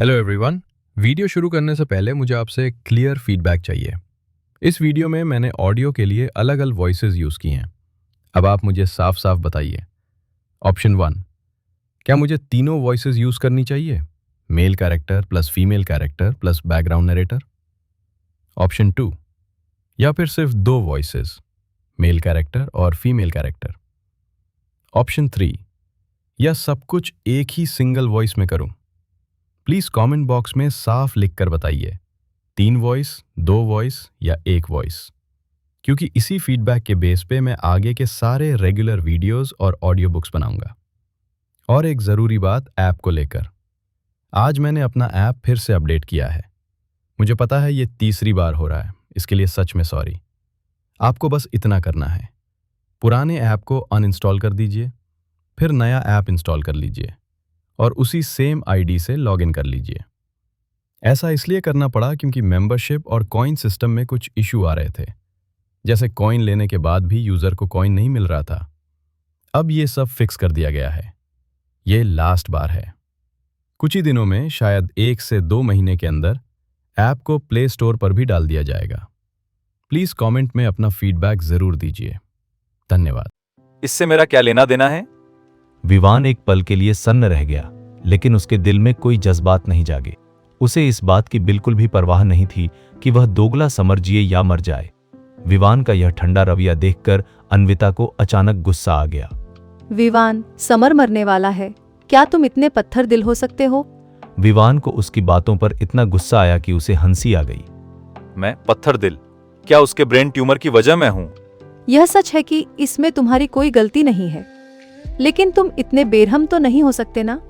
Hello everyone. Video शुरू करने से पहले मुझे आपसे एक क्लियर फीडबैक चाहिए। इस वीडियो में मैंने ऑडियो के लिए अलग अलग वॉइसेस यूज़ की हैं। अब आप मुझे साफ साफ बताइए। ऑप्शन 1, क्या मुझे तीनों वॉइसेस यूज़ करनी चाहिए? Male character plus female character plus background narrator. Option 2, या फिर सिर्फ दो वॉइसेस, मेल कैरेक्टर और फीमेल कैरेक्टर। ऑप्शन 3, या सब कुछ एक ही सिंगल वॉइस में करूं? प्लीज कमेंट बॉक्स में साफ लिखकर बताइए, 3 वॉइस, 2 वॉइस या 1 वॉइस, क्योंकि इसी फीडबैक के बेस पे मैं आगे के सारे रेगुलर वीडियोस और ऑडियो बुक्स बनाऊंगा। और एक ज़रूरी बात ऐप को लेकर, आज मैंने अपना ऐप फिर से अपडेट किया है। मुझे पता है ये तीसरी बार हो रहा है, इसके लिए सच में सॉरी। आपको बस इतना करना है, पुराने ऐप को अनइंस्टॉल कर दीजिए, फिर नया ऐप इंस्टॉल कर लीजिए और उसी सेम आईडी से लॉगिन कर लीजिए। ऐसा इसलिए करना पड़ा क्योंकि मेंबरशिप और कॉइन सिस्टम में कुछ इशू आ रहे थे, जैसे कॉइन लेने के बाद भी यूज़र को कॉइन नहीं मिल रहा था। अब ये सब फिक्स कर दिया गया है। ये लास्ट बार है। कुछ ही दिनों में, शायद 1 से 2 महीने के अंदर, ऐप को प्ले स्टोर पर भी डाल दिया जाएगा। प्लीज़ कमेंट में अपना फीडबैक ज़रूर दीजिए। धन्यवाद। इससे मेरा क्या लेना देना है? विवान एक पल के लिए सन्न रह गया, लेकिन उसके दिल में कोई जज्बात नहीं जागे। उसे इस बात की बिल्कुल भी परवाह नहीं थी कि वह दोगला समर जिए या मर जाए। विवान का यह ठंडा रवैया देखकर अन्विता को अचानक गुस्सा आ गया। विवान, समर मरने वाला है, क्या तुम इतने पत्थर दिल हो सकते हो? विवान को उसकी बातों पर इतना गुस्सा आया कि उसे हंसी आ गई। मैं पत्थर दिल? क्या उसके ब्रेन ट्यूमर की वजह मैं हूं? यह सच है कि इसमें तुम्हारी कोई गलती नहीं है, लेकिन तुम इतने बेरहम तो नहीं हो सकते ना?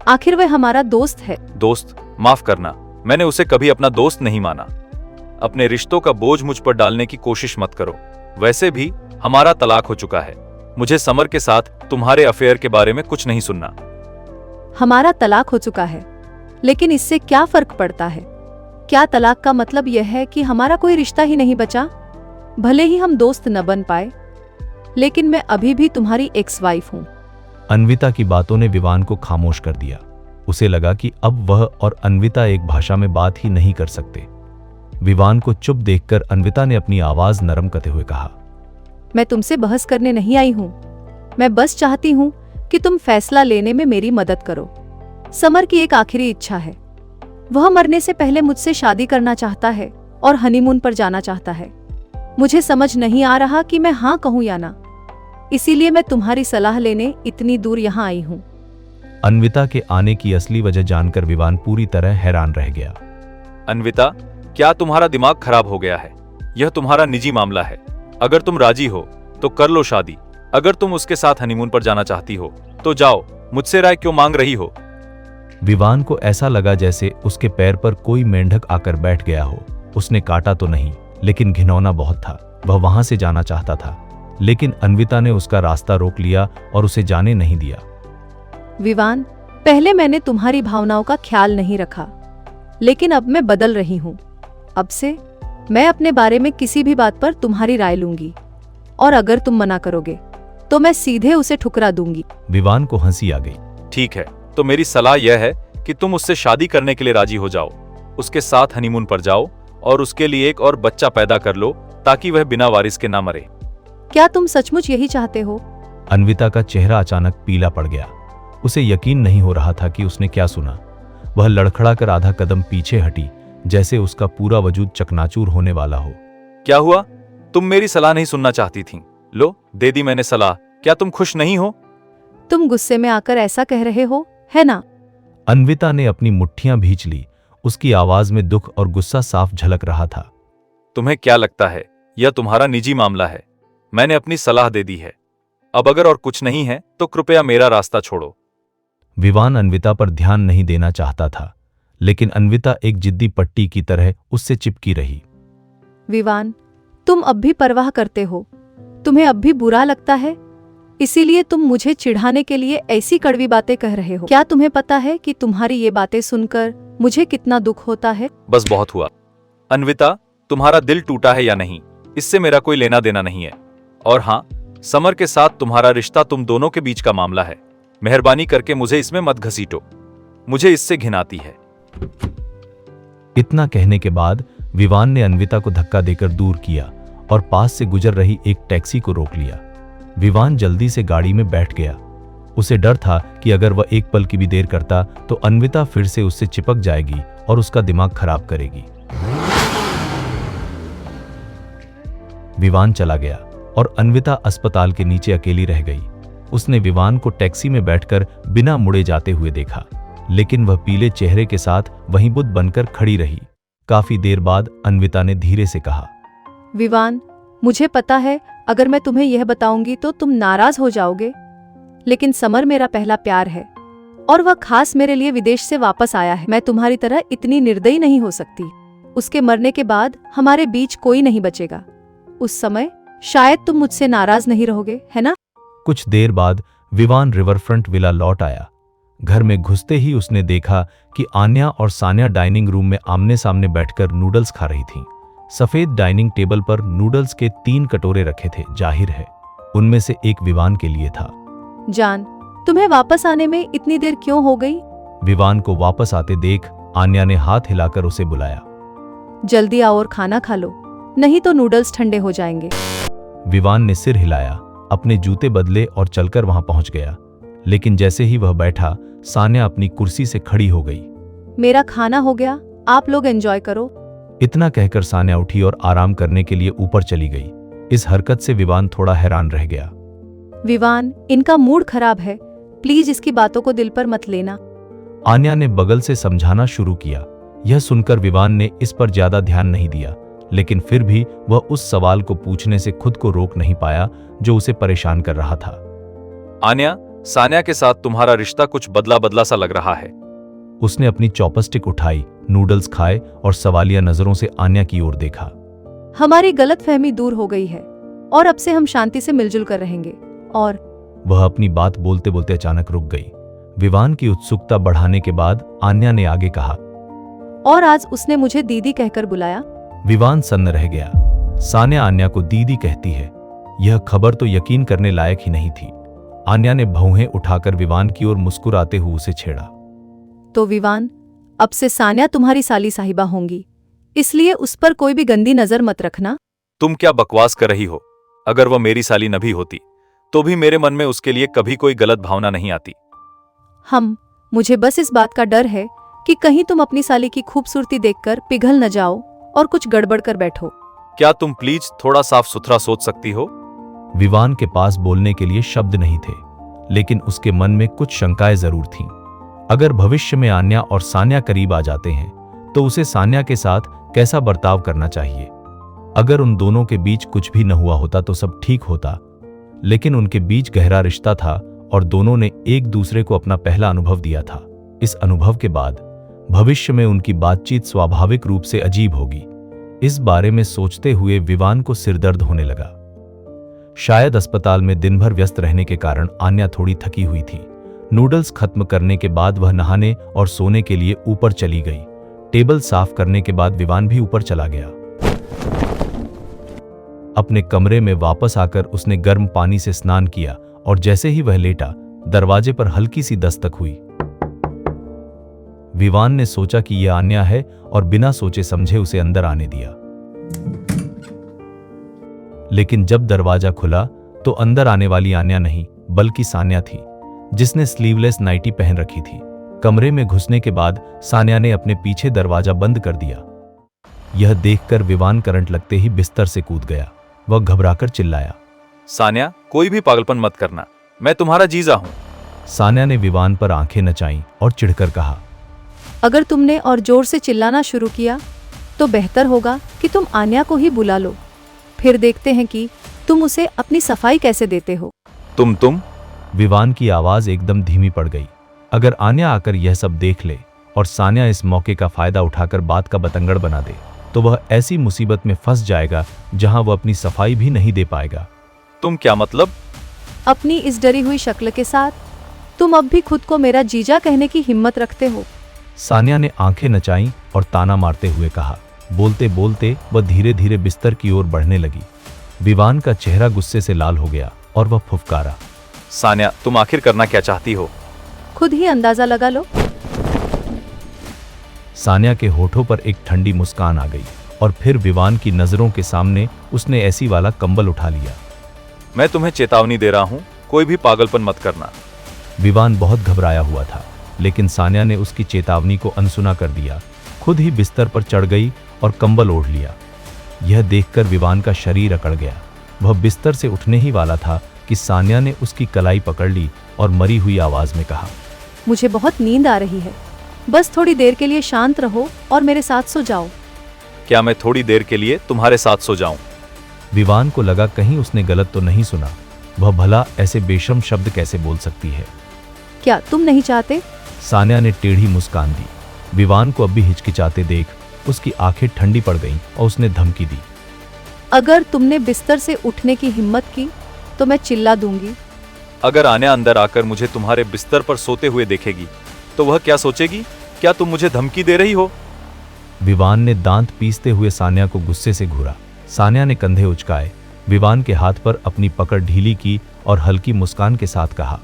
आखिर वह हमारा दोस्त है। दोस्त? माफ करना, मैंने उसे कभी अपना दोस्त नहीं माना। अपने रिश्तों का बोझ मुझ पर डालने की कोशिश मत करो। वैसे भी हमारा तलाक हो चुका है। मुझे समर के साथ तुम्हारे अफेयर के बारे में कुछ नहीं सुनना। हमारा तलाक हो चुका है, लेकिन इससे क्या फर्क पड़ता है? क्या तलाक का मतलब यह है कि हमारा कोई रिश्ता ही नहीं बचा? भले ही हम दोस्त न बन पाए, लेकिन मैं अभी भी तुम्हारी एक्स वाइफ हूँ। अन्विता की बातों ने विवान को खामोश कर दिया। उसे लगा कि अब वह और अन्विता एक भाषा में बात ही नहीं कर सकते। विवान को चुप देखकर अन्विता ने अपनी आवाज नरम करते हुए कहा, मैं तुमसे बहस करने नहीं आई हूँ। मैं बस चाहती हूँ कि तुम फैसला लेने में मेरी मदद करो। समर की एक आखिरी इच्छा है। वह मरने से पहले मुझसे शादी करना चाहता है और हनीमून पर जाना चाहता है। मुझे समझ नहीं आ रहा कि मैं हाँ कहूँ या ना, इसीलिए मैं तुम्हारी सलाह लेने इतनी दूर यहाँ आई हूँ। अन्विता के आने की असली वजह जानकर विवान पूरी तरह हैरान रह गया। अन्विता, क्या तुम्हारा दिमाग खराब हो गया है? यह तुम्हारा निजी मामला है। अगर तुम राजी हो तो कर लो शादी। अगर तुम उसके साथ हनीमून पर जाना चाहती हो तो जाओ। मुझसे राय क्यों मांग रही हो? विवान को ऐसा लगा जैसे उसके पैर पर कोई मेंढक आकर बैठ गया हो। उसने काटा तो नहीं, लेकिन घिनौना बहुत था। वह वहां से जाना चाहता था, लेकिन अन्विता ने उसका रास्ता रोक लिया और उसे जाने नहीं दिया। विवान, पहले मैंने तुम्हारी भावनाओं का ख्याल नहीं रखा, लेकिन अब मैं बदल रही हूँ। अब से मैं अपने बारे में किसी भी बात पर तुम्हारी राय लूंगी, और अगर तुम मना करोगे तो मैं सीधे उसे ठुकरा दूंगी। विवान को हंसी आ गई। ठीक है, तो मेरी सलाह यह है कि तुम उससे शादी करने के लिए राजी हो जाओ। उसके साथ हनीमून पर जाओ और उसके लिए एक और बच्चा पैदा कर लो, ताकि वह बिना वारिस के ना मरे। क्या तुम सचमुच यही चाहते हो? अन्विता का चेहरा अचानक पीला पड़ गया। उसे यकीन नहीं हो रहा था कि उसने क्या सुना। वह लड़खड़ाकर आधा कदम पीछे हटी, जैसे उसका पूरा वजूद चकनाचूर होने वाला हो। क्या हुआ? तुम मेरी सलाह नहीं सुनना चाहती थी। लो, दे दी मैंने सलाह। क्या तुम खुश नहीं हो? तुम गुस्से में आकर ऐसा कह रहे हो, है ना? अन्विता ने अपनी मुट्ठियां भींच ली। उसकी आवाज में दुख और गुस्सा साफ झलक रहा था। तुम्हें क्या लगता है यह तुम्हारा निजी मामला है? मैंने अपनी सलाह दे दी है। अब अगर और कुछ नहीं है तो कृपया मेरा रास्ता छोड़ो। विवान अन्विता पर ध्यान नहीं देना चाहता था, लेकिन अन्विता एक जिद्दी पट्टी की तरह उससे चिपकी रही। विवान, तुम अब भी परवाह करते हो। तुम्हें अब भी बुरा लगता है, इसीलिए तुम मुझे चिढ़ाने के लिए ऐसी कड़वी बातें कह रहे हो। क्या तुम्हें पता है कि तुम्हारी ये बातें सुनकर मुझे कितना दुख होता है? बस बहुत हुआ। अन्विता, तुम्हारा दिल टूटा है या नहीं, इससे मेरा कोई लेना देना नहीं है। और हाँ, समर के साथ तुम्हारा रिश्ता तुम दोनों के बीच का मामला है। मेहरबानी करके मुझे इसमें मत घसीटो। मुझे इससे घिन आती है। इतना कहने के बाद विवान ने अन्विता को धक्का देकर दूर किया और पास से गुजर रही एक टैक्सी को रोक लिया। विवान जल्दी से गाड़ी में बैठ गया। उसे डर था कि अगर वह एक पल की भी देर करता तो अन्विता फिर से उससे चिपक जाएगी और उसका दिमाग खराब करेगी। विवान चला गया और अन्विता अस्पताल के नीचे अकेली रह गई। उसने विवान को टैक्सी में बैठकर बिना मुड़े जाते हुए देखा, लेकिन वह पीले चेहरे के साथ वहीं बुद्ध बनकर खड़ी रही। काफी देर बाद अन्विता ने धीरे से कहा, विवान, मुझे पता है अगर मैं तुम्हें यह बताऊंगी तो तुम नाराज हो जाओगे, लेकिन समर मेरा पहला प्यार है और वह खास मेरे लिए विदेश से वापस आया है। मैं तुम्हारी तरह इतनी निर्दयी नहीं हो सकती। उसके मरने के बाद हमारे बीच कोई नहीं बचेगा। उस समय शायद तुम मुझसे नाराज नहीं रहोगे, है ना? कुछ देर बाद विवान रिवरफ्रंट विला लौट आया। घर में घुसते ही उसने देखा कि आन्या और सान्या डाइनिंग रूम में आमने सामने बैठकर नूडल्स खा रही थीं। सफेद डाइनिंग टेबल पर नूडल्स के 3 कटोरे रखे थे। जाहिर है उनमें से एक विवान के लिए था। जान, तुम्हें वापस आने में इतनी देर क्यों हो गई? विवान को वापस आते देख आन्या ने हाथ हिलाकर उसे बुलाया। जल्दी आओ और खाना खा लो, नहीं तो नूडल्स ठंडे हो जाएंगे। विवान ने सिर हिलाया, अपने जूते बदले और चलकर वहां पहुंच गया। लेकिन जैसे ही वह बैठा, सान्या अपनी कुर्सी से खड़ी हो गई। मेरा खाना हो गया, आप लोग एंजॉय करो। इतना कहकर सान्या उठी और आराम करने के लिए ऊपर चली गई। इस हरकत से विवान थोड़ा हैरान रह गया। विवान, इनका मूड खराब है, प्लीज इसकी बातों को दिल पर मत लेना। आन्या ने बगल से समझाना शुरू किया। यह सुनकर विवान ने इस पर ज्यादा ध्यान नहीं दिया, लेकिन फिर भी वह उस सवाल को पूछने से खुद को रोक नहीं पाया जो उसे परेशान कर रहा था। आन्या, सान्या के साथ तुम्हारा रिश्ता कुछ बदला बदला सा लग रहा है। उसने अपनी चॉपस्टिक उठाई, नूडल्स खाए और सवालिया नजरों से आन्या की ओर देखा। हमारी गलतफहमी दूर हो गई है और अब से हम शांति से मिलजुल कर रहेंगे। और वह अपनी बात बोलते बोलते अचानक रुक गई। विवान की उत्सुकता बढ़ाने के बाद आन्या ने आगे कहा, और आज उसने मुझे दीदी कहकर बुलाया। विवान सन्न रह गया। सान्या आन्या को दीदी कहती है, यह खबर तो यकीन करने लायक ही नहीं थी। आन्या ने भौहें उठाकर विवान की ओर मुस्कुराते हुए उसे छेड़ा। तो विवान, अब से सान्या तुम्हारी साली साहिबा होंगी, इसलिए उस पर कोई भी गंदी नजर मत रखना। तुम क्या बकवास कर रही हो? अगर वह मेरी साली न भी होती तो भी मेरे मन में उसके लिए कभी कोई गलत भावना नहीं आती। मुझे बस इस बात का डर है कि कहीं तुम अपनी साली की खूबसूरती देखकर पिघल न जाओ और कुछ गड़बड़ कर बैठो। क्या तुम प्लीज थोड़ा साफ सुथरा सोच सकती हो? विवान के पास बोलने के लिए शब्द नहीं थे, लेकिन उसके मन में कुछ शंकाएं जरूर थीं। अगर भविष्य में आन्या और सान्या करीब आ जाते हैं तो उसे सान्या के साथ कैसा बर्ताव करना चाहिए। अगर उन दोनों के बीच कुछ भी न हुआ होता तो सब ठीक होता, लेकिन उनके बीच गहरा रिश्ता था और दोनों ने एक दूसरे को अपना पहला अनुभव दिया था। इस अनुभव के बाद भविष्य में उनकी बातचीत स्वाभाविक रूप से अजीब होगी। इस बारे में सोचते हुए विवान को सिरदर्द होने लगा। शायद अस्पताल में दिन भर व्यस्त रहने के कारण आन्या थोड़ी थकी हुई थी। नूडल्स खत्म करने के बाद वह नहाने और सोने के लिए ऊपर चली गई। टेबल साफ करने के बाद विवान भी ऊपर चला गया। अपने कमरे में वापस आकर उसने गर्म पानी से स्नान किया और जैसे ही वह लेटा, दरवाजे पर हल्की सी दस्तक हुई। विवान ने सोचा कि यह आन्या है और बिना सोचे समझे उसे अंदर आने दिया। लेकिन जब दरवाजा खुला तो अंदर आने वाली आन्या नहीं बल्कि सान्या थी, जिसने स्लीवलेस नाइटी पहन रखी थी। कमरे में घुसने के बाद सान्या ने अपने पीछे दरवाजा बंद कर दिया। यह देखकर विवान करंट लगते ही बिस्तर से कूद गया। वह घबराकर चिल्लाया, सान्या, कोई भी पागलपन मत करना, मैं तुम्हारा जीजा हूं। सान्या ने विवान पर आंखें नचाईं और चिढ़कर कहा, अगर तुमने और जोर से चिल्लाना शुरू किया तो बेहतर होगा कि तुम आन्या को ही बुला लो, फिर देखते हैं कि तुम उसे अपनी सफाई कैसे देते हो। तुम विवान की आवाज एकदम धीमी पड़ गई। अगर आन्या आकर यह सब देख ले और सान्या इस मौके का फायदा उठाकर बात का बतंगड़ बना दे तो वह ऐसी मुसीबत में फंस जाएगा जहां वह अपनी सफाई भी नहीं दे पाएगा। तुम क्या मतलब? अपनी इस डरी हुई शक्ल के साथ तुम अब भी खुद को मेरा जीजा कहने की हिम्मत रखते हो? सान्या ने आंखें नचाईं और ताना मारते हुए कहा। बोलते बोलते वह धीरे धीरे बिस्तर की ओर बढ़ने लगी। विवान का चेहरा गुस्से से लाल हो गया और वह फुफकारा, सान्या, तुम आखिर करना क्या चाहती हो? खुद ही अंदाजा लगा लो। सान्या के होठों पर एक ठंडी मुस्कान आ गई और फिर विवान की नजरों के सामने उसने ऐसी वाला कंबल उठा लिया। मैं तुम्हें चेतावनी दे रहा हूं, कोई भी पागलपन मत करना। विवान बहुत घबराया हुआ था, लेकिन सान्या ने उसकी चेतावनी को अनसुना कर दिया। खुद ही बिस्तर पर चढ़ गई और कंबल ओढ़ लिया। यह देखकर विवान का शरीर अकड़ गया। वह बिस्तर से उठने ही वाला था कि सान्या ने उसकी कलाई पकड़ ली और मरी हुई आवाज में कहा, मुझे बहुत नींद आ रही है, बस थोड़ी देर के लिए शांत रहो और मेरे साथ सो जाओ। क्या मैं थोड़ी देर के लिए तुम्हारे साथ सो जाऊं? विवान को लगा कहीं उसने गलत तो नहीं सुना। वह भला ऐसे बेशर्म शब्द कैसे बोल सकती है। क्या तुम नहीं चाहते? सान्या ने टेढ़ी मुस्कान दी। विवान को अब भी हिचकिचाते देख उसकी आंखें ठंडी पड़ गईं और उसने धमकी दी, अगर तुमने बिस्तर से उठने की हिम्मत की तो मैं चिल्ला दूंगी। अगर आन्या अंदर आकर मुझे तुम्हारे बिस्तर पर सोते हुए देखेगी तो वह क्या सोचेगी? क्या तुम मुझे धमकी दे रही हो? विवान ने दांत पीसते हुए सान्या को गुस्से से घूरा। सान्या ने कंधे उचकाए, विवान के हाथ पर अपनी पकड़ ढीली की और हल्की मुस्कान के साथ कहा,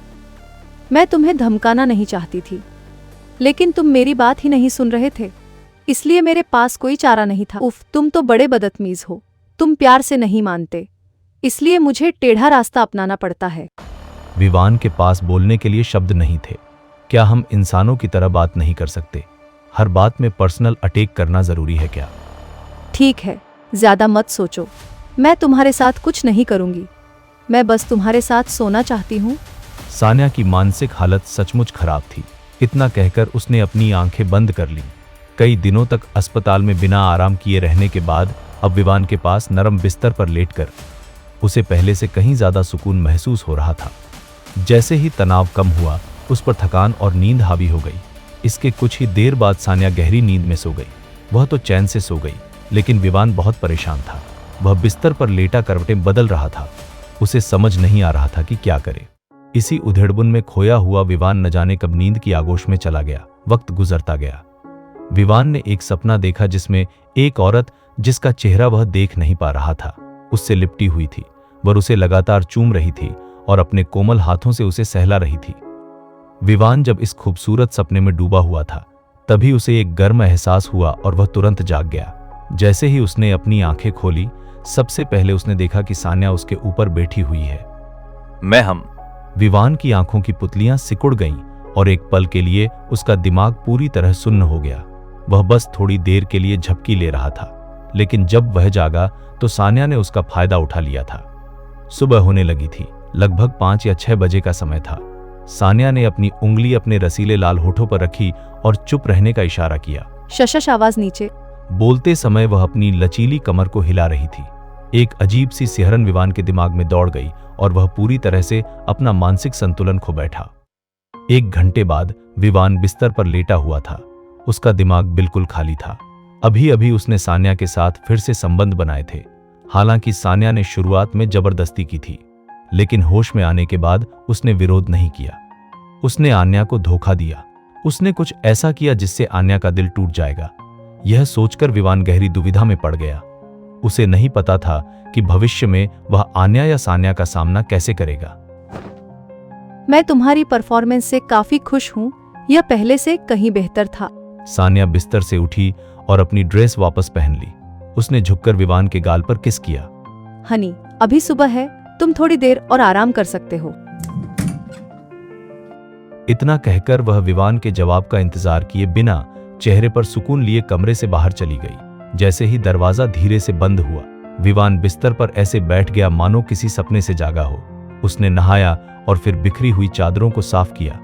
मैं तुम्हें धमकाना नहीं चाहती थी, लेकिन तुम मेरी बात ही नहीं सुन रहे थे, इसलिए मेरे पास कोई चारा नहीं था। उफ, तुम तो बड़े बदतमीज हो। तुम प्यार से नहीं मानते, इसलिए मुझे टेढ़ा रास्ता अपनाना पड़ता है। विवान के पास बोलने के लिए शब्द नहीं थे। क्या हम इंसानों की तरह बात नहीं कर सकते? हर बात में पर्सनल अटैक करना जरूरी है क्या? ठीक है, ज्यादा मत सोचो। मैं तुम्हारे साथ कुछ नहीं करूंगी, मैं बस तुम्हारे साथ सोना चाहती हूँ। सान्या की मानसिक हालत सचमुच खराब थी। इतना कहकर उसने अपनी आंखें बंद कर लीं। कई दिनों तक अस्पताल में बिना आराम किए रहने के बाद अब विवान के पास नरम बिस्तर पर लेटकर उसे पहले से कहीं ज्यादा सुकून महसूस हो रहा था। जैसे ही तनाव कम हुआ, उस पर थकान और नींद हावी हो गई। इसके कुछ ही देर बाद सान्या गहरी नींद में सो गई। वह तो चैन से सो गई, लेकिन विवान बहुत परेशान था। वह बिस्तर पर लेटा करवटें बदल रहा था। उसे समझ नहीं आ रहा था कि क्या करे। इसी उधेड़बुन में खोया हुआ विवान न जाने कब नींद की आगोश में चला गया। वक्त गुजरता गया। विवान ने एक सपना देखा जिसमें एक औरत, जिसका चेहरा वह देख नहीं पा रहा था, उससे लिपटी हुई थी। वह उसे लगातार चूम रही थी और अपने कोमल हाथों से उसे सहला रही थी। विवान जब इस खूबसूरत सपने में डूबा हुआ था, तभी उसे एक गर्म एहसास हुआ और वह तुरंत जाग गया। जैसे ही उसने अपनी आंखें खोली, सबसे पहले उसने देखा कि सान्या उसके ऊपर बैठी हुई है। मैं विवान की आंखों की पुतलियां सिकुड़ गईं और एक पल के लिए उसका दिमाग पूरी तरह सुन्न हो गया। वह बस थोड़ी देर के लिए झपकी ले रहा था, लेकिन जब वह जागा तो सान्या ने उसका फायदा उठा लिया था। सुबह होने लगी थी। लगभग 5 या 6 बजे का समय था। सान्या ने अपनी उंगली अपने रसीले लाल होठों पर रखी और चुप रहने का इशारा किया। शशश आवाज नीचे। बोलते समय वह अपनी लचीली कमर को हिला रही थी। एक अजीब सी सिहरन विवान के दिमाग में दौड़ गई और वह पूरी तरह से अपना मानसिक संतुलन खो बैठा। 1 घंटे बाद विवान बिस्तर पर लेटा हुआ था। उसका दिमाग बिल्कुल खाली था। अभी अभी उसने सान्या के साथ फिर से संबंध बनाए थे। हालांकि सान्या ने शुरुआत में जबरदस्ती की थी, लेकिन होश में आने के बाद उसने विरोध नहीं किया। उसने आन्या को धोखा दिया। उसने कुछ ऐसा किया जिससे आन्या का दिल टूट जाएगा। यह सोचकर विवान गहरी दुविधा में पड़ गया। उसे नहीं पता था कि भविष्य में वह आन्या या सान्या का सामना कैसे करेगा। मैं तुम्हारी परफॉर्मेंस से काफी खुश हूँ, यह पहले से कहीं बेहतर था। सान्या बिस्तर से उठी और अपनी ड्रेस वापस पहन ली। उसने झुककर विवान के गाल पर किस किया। हनी, अभी सुबह है, तुम थोड़ी देर और आराम कर सकते हो। इतना कहकर वह विवान के जवाब का इंतजार किए बिना चेहरे पर सुकून लिए कमरे से बाहर चली गई। जैसे ही दरवाजा धीरे से बंद हुआ, विवान बिस्तर पर ऐसे बैठ गया मानो किसी सपने से जागा हो। उसने नहाया और फिर बिखरी हुई चादरों को साफ किया।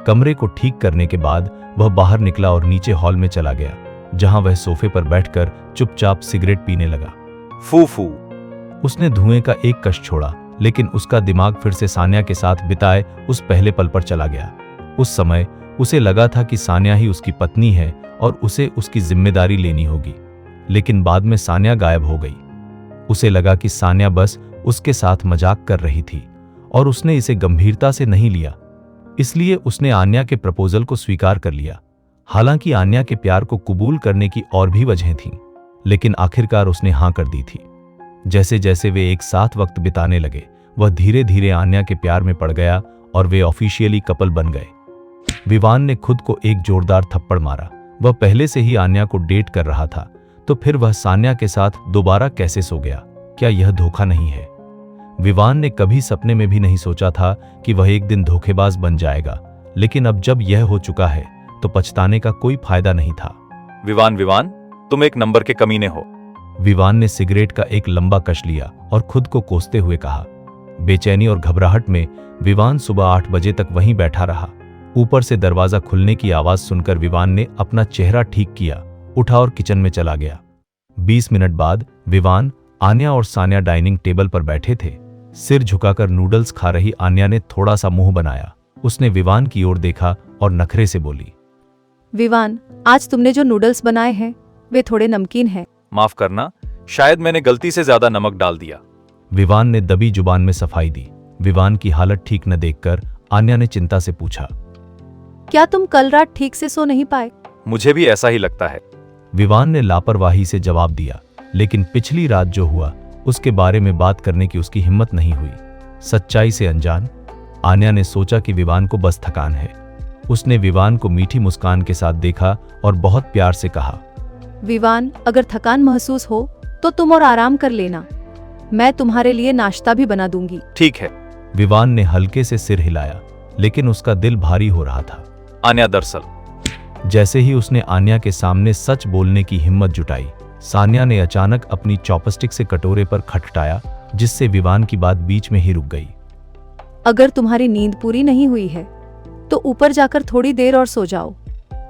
कमरे को ठीक करने के बाद वह बाहर निकला और नीचे हॉल में चला गया, जहां वह सोफे पर बैठकर चुपचाप सिगरेट पीने लगा। फू उसने धुएं का एक कश छोड़ा, लेकिन उसका दिमाग फिर से सान्या के साथ बिताए उस पहले पल पर चला गया। उस समय उसे लगा था कि सान्या ही उसकी पत्नी है और उसे उसकी जिम्मेदारी लेनी होगी, लेकिन बाद में सान्या गायब हो गई। उसे लगा कि सान्या बस उसके साथ मजाक कर रही थी और उसने इसे गंभीरता से नहीं लिया। इसलिए उसने आन्या के प्रपोजल को स्वीकार कर लिया। हालांकि आन्या के प्यार को कबूल करने की और भी वजहें थीं, लेकिन आखिरकार उसने हां कर दी थी। जैसे जैसे वे एक साथ वक्त बिताने लगे, वह धीरे धीरे आन्या के प्यार में पड़ गया और वे ऑफिशियली कपल बन गए। विवान ने खुद को एक जोरदार थप्पड़ मारा वह पहले से ही आन्या को डेट कर रहा था, तो फिर वह सान्या के साथ दोबारा कैसे सो गया? क्या यह धोखा नहीं है? विवान ने कभी सपने में भी नहीं सोचा था कि वह एक दिन धोखेबाज बन जाएगा, लेकिन अब जब यह हो चुका है तो पछताने का कोई फायदा नहीं था। विवान विवान, तुम एक नंबर के कमीने हो। विवान ने सिगरेट का एक लंबा कश लिया और खुद को कोसते हुए कहा। बेचैनी और घबराहट में विवान सुबह 8 बजे तक वहीं बैठा रहा। ऊपर से दरवाजा खुलने की आवाज सुनकर विवान ने अपना चेहरा ठीक किया, उठा और किचन में चला गया। 20 मिनट बाद विवान, आन्या और सान्या डाइनिंग टेबल पर बैठे थे। सिर झुकाकर नूडल्स खा रही आन्या ने थोड़ा सा मुंह बनाया। उसने विवान की ओर देखा और नखरे से बोली, विवान, आज तुमने जो नूडल्स बनाए हैं वे थोड़े नमकीन हैं। माफ करना, शायद मैंने गलती से ज्यादा नमक डाल दिया। विवान ने दबी जुबान में सफाई दी। विवान की हालत ठीक न देखकर आन्या ने चिंता से पूछा, क्या तुम कल रात ठीक से सो नहीं पाए? मुझे भी ऐसा ही लगता है। विवान ने लापरवाही से जवाब दिया, लेकिन पिछली रात जो हुआ उसके बारे में बात करने की उसकी हिम्मत नहीं हुई। सच्चाई से अनजान आन्या ने सोचा कि विवान को बस थकान है। उसने विवान को मीठी मुस्कान के साथ देखा और बहुत प्यार से कहा, विवान, अगर थकान महसूस हो तो तुम और आराम कर लेना। मैं तुम्हारे लिए नाश्ता भी बना दूंगी। ठीक है। विवान ने हल्के से सिर हिलाया, लेकिन उसका दिल भारी हो रहा था। आन्या, दरअसल जैसे ही उसने आन्या के सामने सच बोलने की हिम्मत जुटाई, सान्या ने अचानक अपनी चॉपस्टिक से कटोरे पर खटखटाया, जिससे विवान की बात बीच में ही रुक गई। अगर तुम्हारी नींद पूरी नहीं हुई है तो ऊपर जाकर थोड़ी देर और सो जाओ।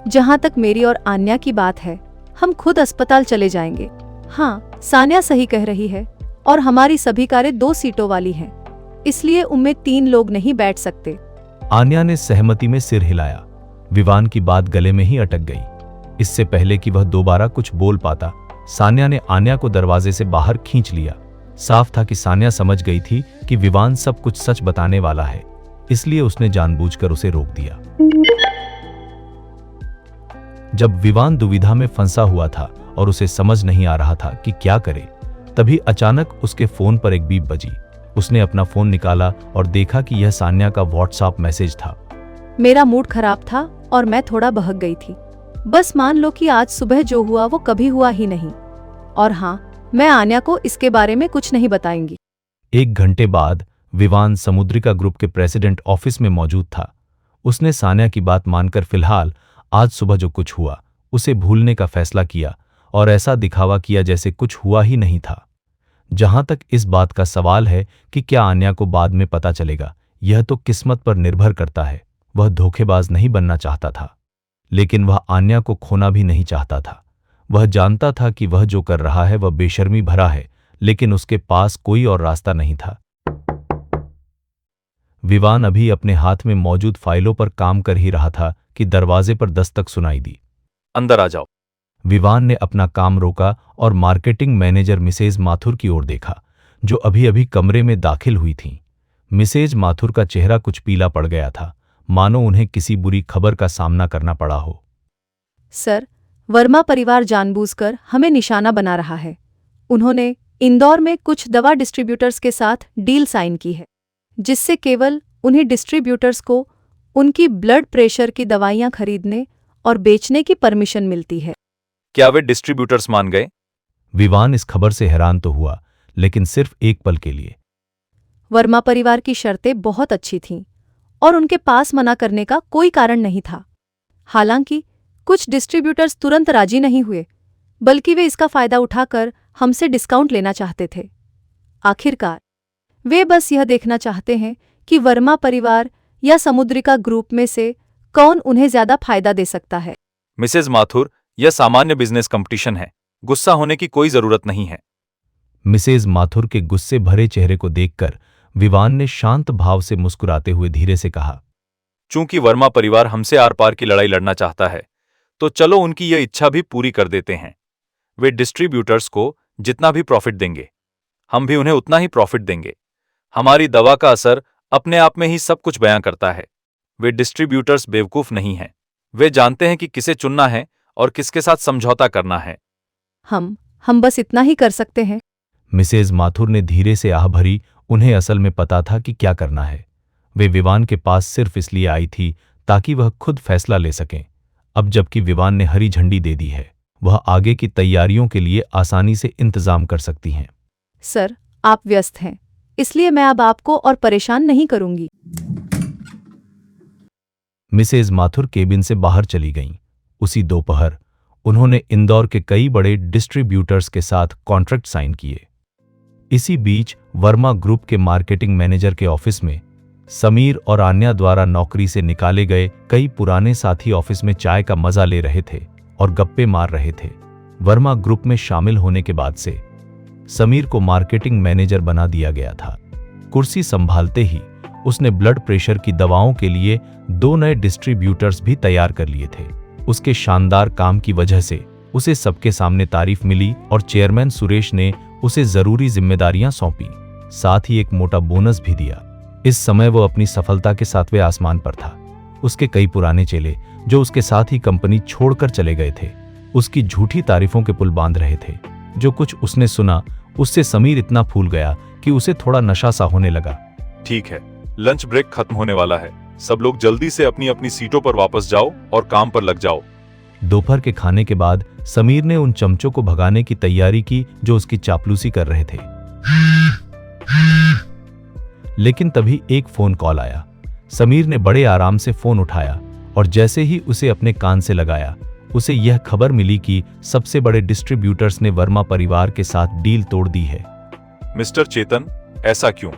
जहां तक मेरी और आन्या की बात है, हम खुद अस्पताल चले जाएंगे। हाँ, सान्या सही कह रही है और हमारी सभी कारें 2 सीटों वाली हैं, इसलिए उनमें 3 लोग नहीं बैठ सकते। आन्या ने सहमति में सिर हिलाया। विवान की बात गले में ही अटक गई। इससे पहले कि वह दोबारा कुछ बोल पाता, सान्या ने आन्या को दरवाजे से बाहर खींच लिया। साफ था कि सान्या समझ गई थी कि विवान सब कुछ सच बताने वाला है, इसलिए उसने जानबूझकर उसे रोक दिया। जब विवान दुविधा में फंसा हुआ था और उसे समझ नहीं आ रहा था कि क्या करे, तभी अचानक उसके फोन पर एक बीप बजी। उसने अपना फोन निकाला और देखा कि यह सान्या का व्हाट्सएप मैसेज था। मेरा मूड खराब था और मैं थोड़ा बहक गई थी। बस मान लो कि आज सुबह जो हुआ वो कभी हुआ ही नहीं। और हाँ, मैं आन्या को इसके बारे में कुछ नहीं बताएंगी। 1 घंटे बाद विवान समुद्रिका ग्रुप के प्रेसिडेंट ऑफिस में मौजूद था। उसने सान्या की बात मानकर फिलहाल आज सुबह जो कुछ हुआ उसे भूलने का फैसला किया और ऐसा दिखावा किया जैसे कुछ हुआ ही नहीं था। जहां तक इस बात का सवाल है कि क्या आन्या को बाद में पता चलेगा, यह तो किस्मत पर निर्भर करता है। वह धोखेबाज नहीं बनना चाहता था, लेकिन वह आन्या को खोना भी नहीं चाहता था। वह जानता था कि वह जो कर रहा है वह बेशर्मी भरा है, लेकिन उसके पास कोई और रास्ता नहीं था। विवान अभी अपने हाथ में मौजूद फाइलों पर काम कर ही रहा था कि दरवाजे पर दस्तक सुनाई दी। अंदर आ जाओ। विवान ने अपना काम रोका और मार्केटिंग मैनेजर मिसेज माथुर की ओर देखा, जो अभी अभी कमरे में दाखिल हुई थीं। मिसेज माथुर का चेहरा कुछ पीला पड़ गया था, मानो उन्हें किसी बुरी खबर का सामना करना पड़ा हो। सर, वर्मा परिवार जानबूझकर हमें निशाना बना रहा है। उन्होंने इंदौर में कुछ दवा डिस्ट्रीब्यूटर्स के साथ डील साइन की है, जिससे केवल उन्हीं डिस्ट्रीब्यूटर्स को उनकी ब्लड प्रेशर की दवाइयां खरीदने और बेचने की परमिशन मिलती है। क्या वे डिस्ट्रीब्यूटर्स मान गए? विवान इस खबर से हैरान तो हुआ, लेकिन सिर्फ एक पल के लिए। वर्मा परिवार की शर्तें बहुत अच्छी थीं और उनके पास मना करने का कोई कारण नहीं था। हालांकि कुछ डिस्ट्रीब्यूटर्स तुरंत राजी नहीं हुए, बल्कि वे इसका फायदा उठाकर हमसे डिस्काउंट लेना चाहते थे। आखिरकार वे बस यह देखना चाहते हैं कि वर्मा परिवार या समुद्रिका ग्रुप में से कौन उन्हें ज्यादा फायदा दे सकता है। मिसेज माथुर, यह सामान्य बिजनेस कंपटीशन है, गुस्सा होने की कोई जरूरत नहीं है। मिसेज माथुर के गुस्से भरे चेहरे को देखकर विवान ने शांत भाव से मुस्कुराते हुए धीरे से कहा, चूंकि वर्मा परिवार हमसे आर पार की लड़ाई लड़ना चाहता है, तो चलो उनकी यह इच्छा भी पूरी कर देते हैं। वे डिस्ट्रीब्यूटर्स को जितना भी प्रॉफिट देंगे, हम भी उन्हें उतना ही प्रॉफिट देंगे। हमारी दवा का असर अपने आप में ही सब कुछ बयां करता है। वे डिस्ट्रीब्यूटर्स बेवकूफ नहीं हैं। वे जानते हैं कि किसे चुनना है और किसके साथ समझौता करना है। हम बस इतना ही कर सकते हैं। मिसेज माथुर ने धीरे से आह भरी। उन्हें असल में पता था कि क्या करना है। वे विवान के पास सिर्फ इसलिए आई थी ताकि वह खुद फैसला ले सकें। अब जबकि विवान ने हरी झंडी दे दी है, वह आगे की तैयारियों के लिए आसानी से इंतजाम कर सकती हैं। सर, आप व्यस्त हैं, इसलिए मैं अब आपको और परेशान नहीं करूंगी। मिसेज माथुर केबिन से बाहर चली गईं। उसी दोपहर उन्होंने इंदौर के कई बड़े डिस्ट्रीब्यूटर्स के साथ कॉन्ट्रैक्ट साइन किए। इसी बीच वर्मा ग्रुप के मार्केटिंग मैनेजर के ऑफिस में समीर और आन्या द्वारा नौकरी से निकाले गए कई पुराने साथी ऑफिस में चाय का मजा ले रहे थे और गप्पे मार रहे थे। वर्मा ग्रुप में शामिल होने के बाद से समीर को मार्केटिंग मैनेजर बना दिया गया था। कुर्सी संभालते ही उसने ब्लड प्रेशर की दवाओं के लिए 2 नए डिस्ट्रीब्यूटर्स भी तैयार कर लिए थे। उसके शानदार काम की वजह से उसे सबके सामने तारीफ मिली और चेयरमैन सुरेश ने उसे जरूरी जिम्मेदारियां सौंपी, साथ ही एक मोटा बोनस भी दिया। इस समय वो अपनी सफलता के 7वें आसमान पर था। उसके कई पुराने चेले जो उसके साथ ही कंपनी छोड़कर चले गए थे, उसकी झूठी तारीफों के पुल बांध रहे थे। जो कुछ उसने सुना उससे समीर इतना फूल गया कि उसे थोड़ा नशा सा होने लगा। ठीक है, लंच ब्रेक खत्म होने वाला है, सब लोग जल्दी से अपनी अपनी सीटों पर वापस जाओ और काम पर लग जाओ। दोपहर के खाने के बाद समीर ने उन चमचों को भगाने की तैयारी की जो उसकी चापलूसी कर रहे थे। लेकिन तभी एक फोन कॉल आया। समीर ने बड़े आराम से फोन उठाया और जैसे ही उसे अपने कान से लगाया, उसे यह खबर मिली कि सबसे बड़े डिस्ट्रीब्यूटर्स ने वर्मा परिवार के साथ डील तोड़ दी है। मिस्टर चेतन, ऐसा क्यों?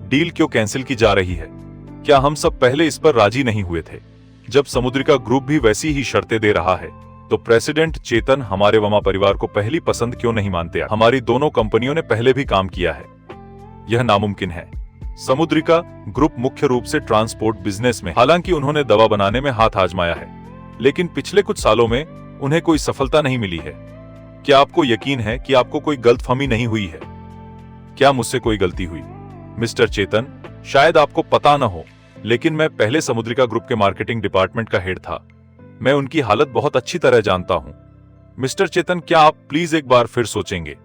डील क्यों कैंसिल की जा रही है? क्या हम सब पहले इस पर राजी नहीं हुए थे? जब समुद्रिका ग्रुप भी वैसी ही शर्तें दे रहा है, तो प्रेसिडेंट चेतन हमारे वर्मा परिवार को पहली पसंद क्यों नहीं मानते? हमारी दोनों कंपनियों ने पहले भी काम किया है, यह नामुमकिन है। समुद्रिका ग्रुप मुख्य रूप से ट्रांसपोर्ट बिजनेस में, हालांकि उन्होंने दवा बनाने में हाथ आजमाया है, लेकिन पिछले कुछ सालों में उन्हें कोई सफलता नहीं मिली है। क्या आपको यकीन है कि आपको कोई गलतफहमी नहीं हुई है? क्या मुझसे कोई गलती हुई? मिस्टर चेतन, शायद आपको पता न हो, लेकिन मैं पहले समुद्रिका ग्रुप के मार्केटिंग डिपार्टमेंट का हेड था। मैं उनकी हालत बहुत अच्छी तरह जानता हूं। मिस्टर चेतन, क्या आप प्लीज एक बार फिर सोचेंगे?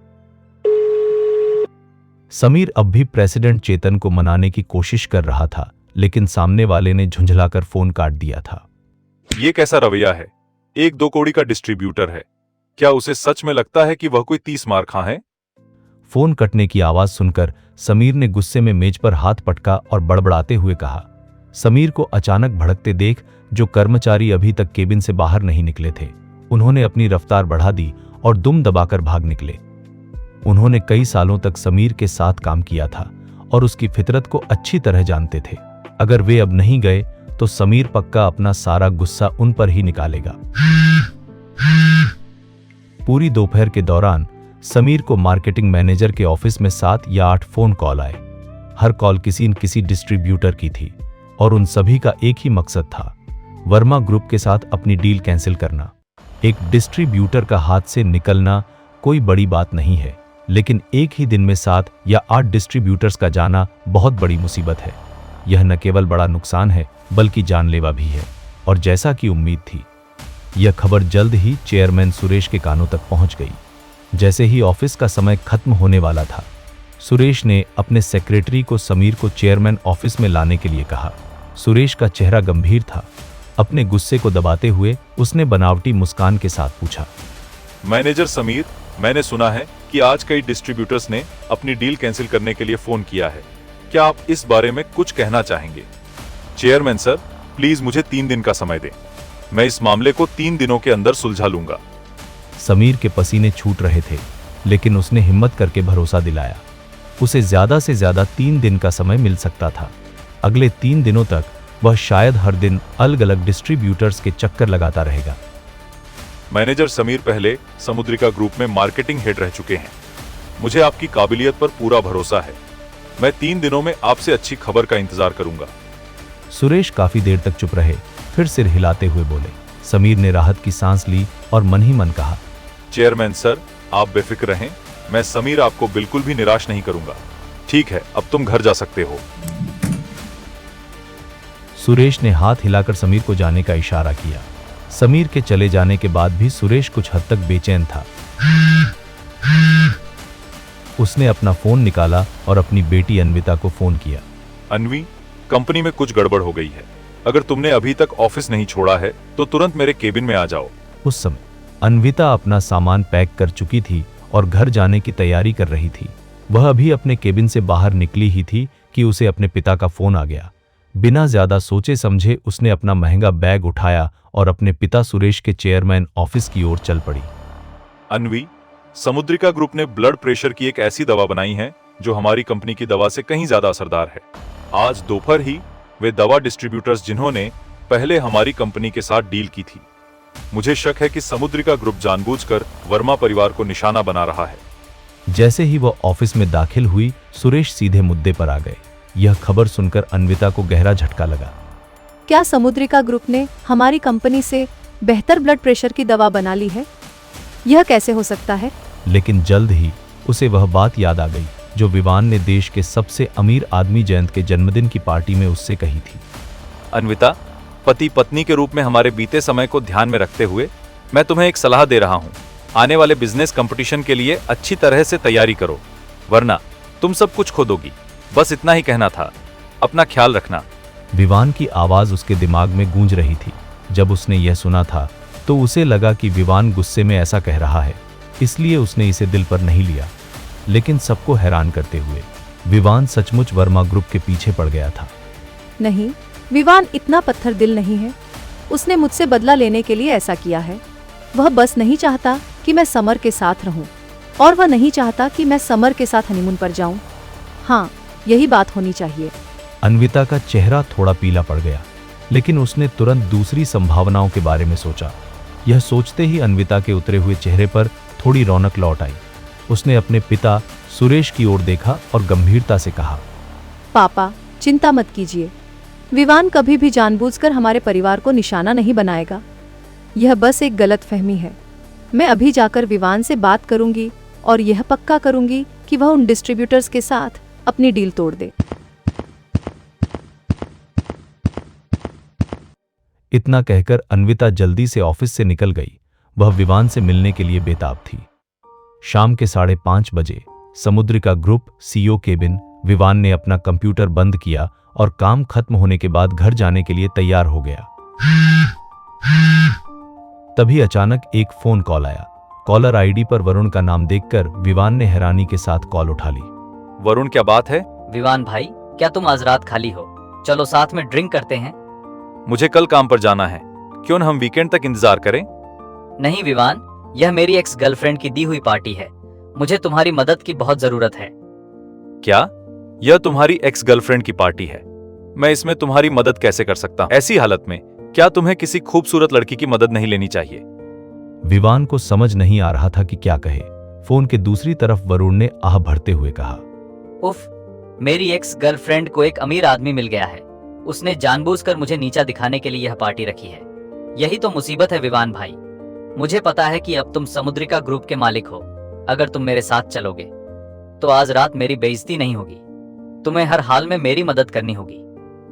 समीर अब भी प्रेसिडेंट चेतन को मनाने की कोशिश कर रहा था, लेकिन सामने वाले ने झुंझलाकर फोन काट दिया था। ये कैसा रवैया है? 1-2 कौड़ी का डिस्ट्रीब्यूटर है, क्या उसे सच में लगता है कि वह कोई 30 मार खां है? फोन कटने की आवाज सुनकर समीर ने गुस्से में मेज पर हाथ पटका और बड़बड़ाते हुए कहा। समीर को अचानक भड़कते देख जो कर्मचारी अभी तक केबिन से बाहर नहीं निकले थे, उन्होंने अपनी रफ्तार बढ़ा दी और दुम दबाकर भाग निकले। उन्होंने कई सालों तक समीर के साथ काम किया था और उसकी फितरत को अच्छी तरह जानते थे। अगर वे अब नहीं गए तो समीर पक्का अपना सारा गुस्सा उन पर ही निकालेगा। पूरी दोपहर के दौरान समीर को मार्केटिंग मैनेजर के ऑफिस में 7 या 8 फोन कॉल आए। हर कॉल किसी न किसी डिस्ट्रीब्यूटर की थी और उन सभी का एक ही मकसद था, वर्मा ग्रुप के साथ अपनी डील कैंसिल करना। एक डिस्ट्रीब्यूटर का हाथ से निकलना कोई बड़ी बात नहीं है, लेकिन एक ही दिन में 7 या 8 डिस्ट्रीब्यूटर्स का जाना बहुत बड़ी मुसीबत है। यह न केवल बड़ा नुकसान है बल्कि जानलेवा भी है। और जैसा कि उम्मीद थी, यह खबर जल्द ही चेयरमैन सुरेश के कानों तक पहुंच गई। जैसे ही ऑफिस का समय खत्म होने वाला था, सुरेश ने अपने सेक्रेटरी को समीर को चेयरमैन ऑफिस में लाने के लिए कहा। सुरेश का चेहरा गंभीर था। अपने गुस्से को दबाते हुए उसने बनावटी मुस्कान के साथ पूछा, मैनेजर समीर, मैंने सुना है कि आज कई डिस्ट्रीब्यूटर्स ने अपनी डील कैंसिल करने के लिए फोन किया है। क्या आप इस बारे में कुछ कहना चाहेंगे? चेयरमैन सर, प्लीज मुझे 3 दिन का समय दें। मैं इस मामले को 3 दिनों के अंदर सुलझा लूंगा। समीर के पसीने छूट रहे थे, लेकिन उसने हिम्मत करके भरोसा दिलाया। उसे ज्यादा से ज्यादा 3 दिन का समय मिल सकता था। अगले 3 दिनों तक वह शायद हर दिन अलग अलग डिस्ट्रीब्यूटर्स के चक्कर लगाता रहेगा। मैनेजर समीर पहले समुद्रिका ग्रुप में मार्केटिंग हेड रह चुके हैं। मुझे आपकी काबिलियत पर पूरा भरोसा है। मैं 3 दिनों में आपसे अच्छी खबर का इंतजार करूंगा। सुरेश काफी देर तक चुप रहे, फिर सिर हिलाते हुए बोले। समीर ने राहत की सांस ली और मन ही मन कहा, चेयरमैन सर, आप बेफिक्र रहें, मैं समीर आपको बिल्कुल भी निराश नहीं करूंगा। ठीक है, अब तुम घर जा सकते हो। सुरेश ने हाथ हिलाकर समीर को जाने का इशारा किया। समीर के चले जाने के बाद भी सुरेश कुछ हद तक बेचैन था। उसने अपना फोन निकाला और अपनी बेटी अन्विता को फोन किया। अन्वी, कंपनी में कुछ गड़बड़ हो गई है। अगर तुमने अभी तक ऑफिस नहीं छोड़ा है तो तुरंत मेरे केबिन में आ जाओ। उस समय अन्विता अपना सामान पैक कर चुकी थी और घर जाने की तैयारी कर रही थी। वह अभी अपने केबिन से बाहर निकली ही थी कि उसे अपने पिता का फोन आ गया। बिना ज्यादा सोचे समझे उसने अपना महंगा बैग उठाया और अपने पिता सुरेश के चेयरमैन ऑफिस की ओर चल पड़ी। अन्वी, समुद्रिका ग्रुप ने ब्लड प्रेशर की एक ऐसी दवा बनाई है जो हमारी कंपनी की दवा से कहीं ज्यादा असरदार है। आज दोपहर ही वे दवा डिस्ट्रीब्यूटर्स जिन्होंने पहले हमारी कंपनी के साथ डील की थी, मुझे शक है कि समुद्रिका ग्रुप जानबूझकर वर्मा परिवार को निशाना बना रहा है। जैसे ही वह ऑफिस में दाखिल हुई, सुरेश सीधे मुद्दे पर आ गए। यह खबर सुनकर अन्विता को गहरा झटका लगा। क्या समुद्रिका ग्रुप ने हमारी कंपनी से बेहतर ब्लड प्रेशर की दवा बना ली है? यह कैसे हो सकता है? लेकिन जल्द ही उसे वह बात याद आ गई जो विवान ने देश के सबसे अमीर आदमी जयंत के जन्मदिन की पार्टी में उससे कही थी। अन्विता, पति पत्नी के रूप में हमारे बीते समय को ध्यान में रखते हुए मैं तुम्हें एक सलाह दे रहा हूं। आने वाले बिजनेस कंपटीशन के लिए अच्छी तरह से तैयारी करो, वरना तुम सब कुछ खो दोगी। बस इतना ही कहना था। अपना ख्याल रखना। विवान की आवाज उसके दिमाग में गूंज रही थी। जब उसने यह सुना था तो उसे लगा कि विवान गुस्से में ऐसा कह रहा है, इसलिए उसने इसे दिल पर नहीं लिया। लेकिन सबको हैरान करते हुए विवान सचमुच वर्मा ग्रुप के पीछे पड़ गया था। नहीं, विवान इतना पत्थर दिल नहीं है। उसने मुझसे बदला लेने के लिए ऐसा किया है। वह बस नहीं चाहता कि मैं समर के साथ रहूं, और वह नहीं चाहता कि मैं समर के साथ हनीमून पर जाऊं। हाँ, यही बात होनी चाहिए। अन्विता का चेहरा थोड़ा पीला पड़ गया, लेकिन उसने तुरंत दूसरी संभावनाओं के बारे में सोचा। यह सोचते ही अन्विता के उतरे हुए चेहरे पर थोड़ी रौनक लौट आई। उसने अपने पिता सुरेश की ओर देखा और गंभीरता से कहा, पापा, चिंता मत कीजिए। विवान कभी भी जानबूझकर हमारे परिवार को निशाना नहीं बनाएगा। यह बस एक गलतफहमी है। मैं अभी जाकर विवान से बात करूंगी और यह पक्का करूंगी कि वह उन डिस्ट्रीब्यूटर्स के साथ अपनी डील तोड़ दे। इतना कहकर अन्विता जल्दी से ऑफिस से निकल गई। वह विवान से मिलने के लिए बेताब थी। शाम के 5:30 बजे समुद्रिका ग्रुप सीईओ केबिन। विवान ने अपना कंप्यूटर बंद किया और काम खत्म होने के बाद घर जाने के लिए तैयार हो गया। तभी अचानक एक फोन कॉल आया। कॉलर आईडी पर वरुण का नाम देखकर विवान ने हैरानी के साथ कॉल उठा ली। वरुण, क्या बात है? विवान भाई, क्या तुम आज रात खाली हो? चलो साथ में ड्रिंक करते हैं। मुझे कल काम पर जाना है। क्यों न हम वीकेंड तक इंतजार करें? नहीं विवान, यह मेरी एक्स गर्लफ्रेंड की दी हुई पार्टी है। मुझे तुम्हारी मदद की बहुत जरूरत है। क्या? यह तुम्हारी एक्स गर्लफ्रेंड की पार्टी है? मैं इसमें तुम्हारी मदद कैसे कर सकता हूं? ऐसी हालत में क्या तुम्हें किसी खूबसूरत लड़की की मदद नहीं लेनी चाहिए? विवान को समझ नहीं आ रहा था कि क्या कहे। फोन के दूसरी तरफ वरुण ने आह भरते हुए कहा, उफ, मेरी एक्स गर्लफ्रेंड को एक अमीर आदमी मिल गया है। उसने जानबूझकर मुझे नीचा दिखाने के लिए यह पार्टी रखी है। यही तो मुसीबत है विवान भाई। मुझे पता है कि अब तुम समुद्रिका ग्रुप के मालिक हो। अगर तुम मेरे साथ चलोगे तो आज रात मेरी बेइज्जती नहीं होगी। तुम्हें हर हाल में मेरी मदद करनी होगी।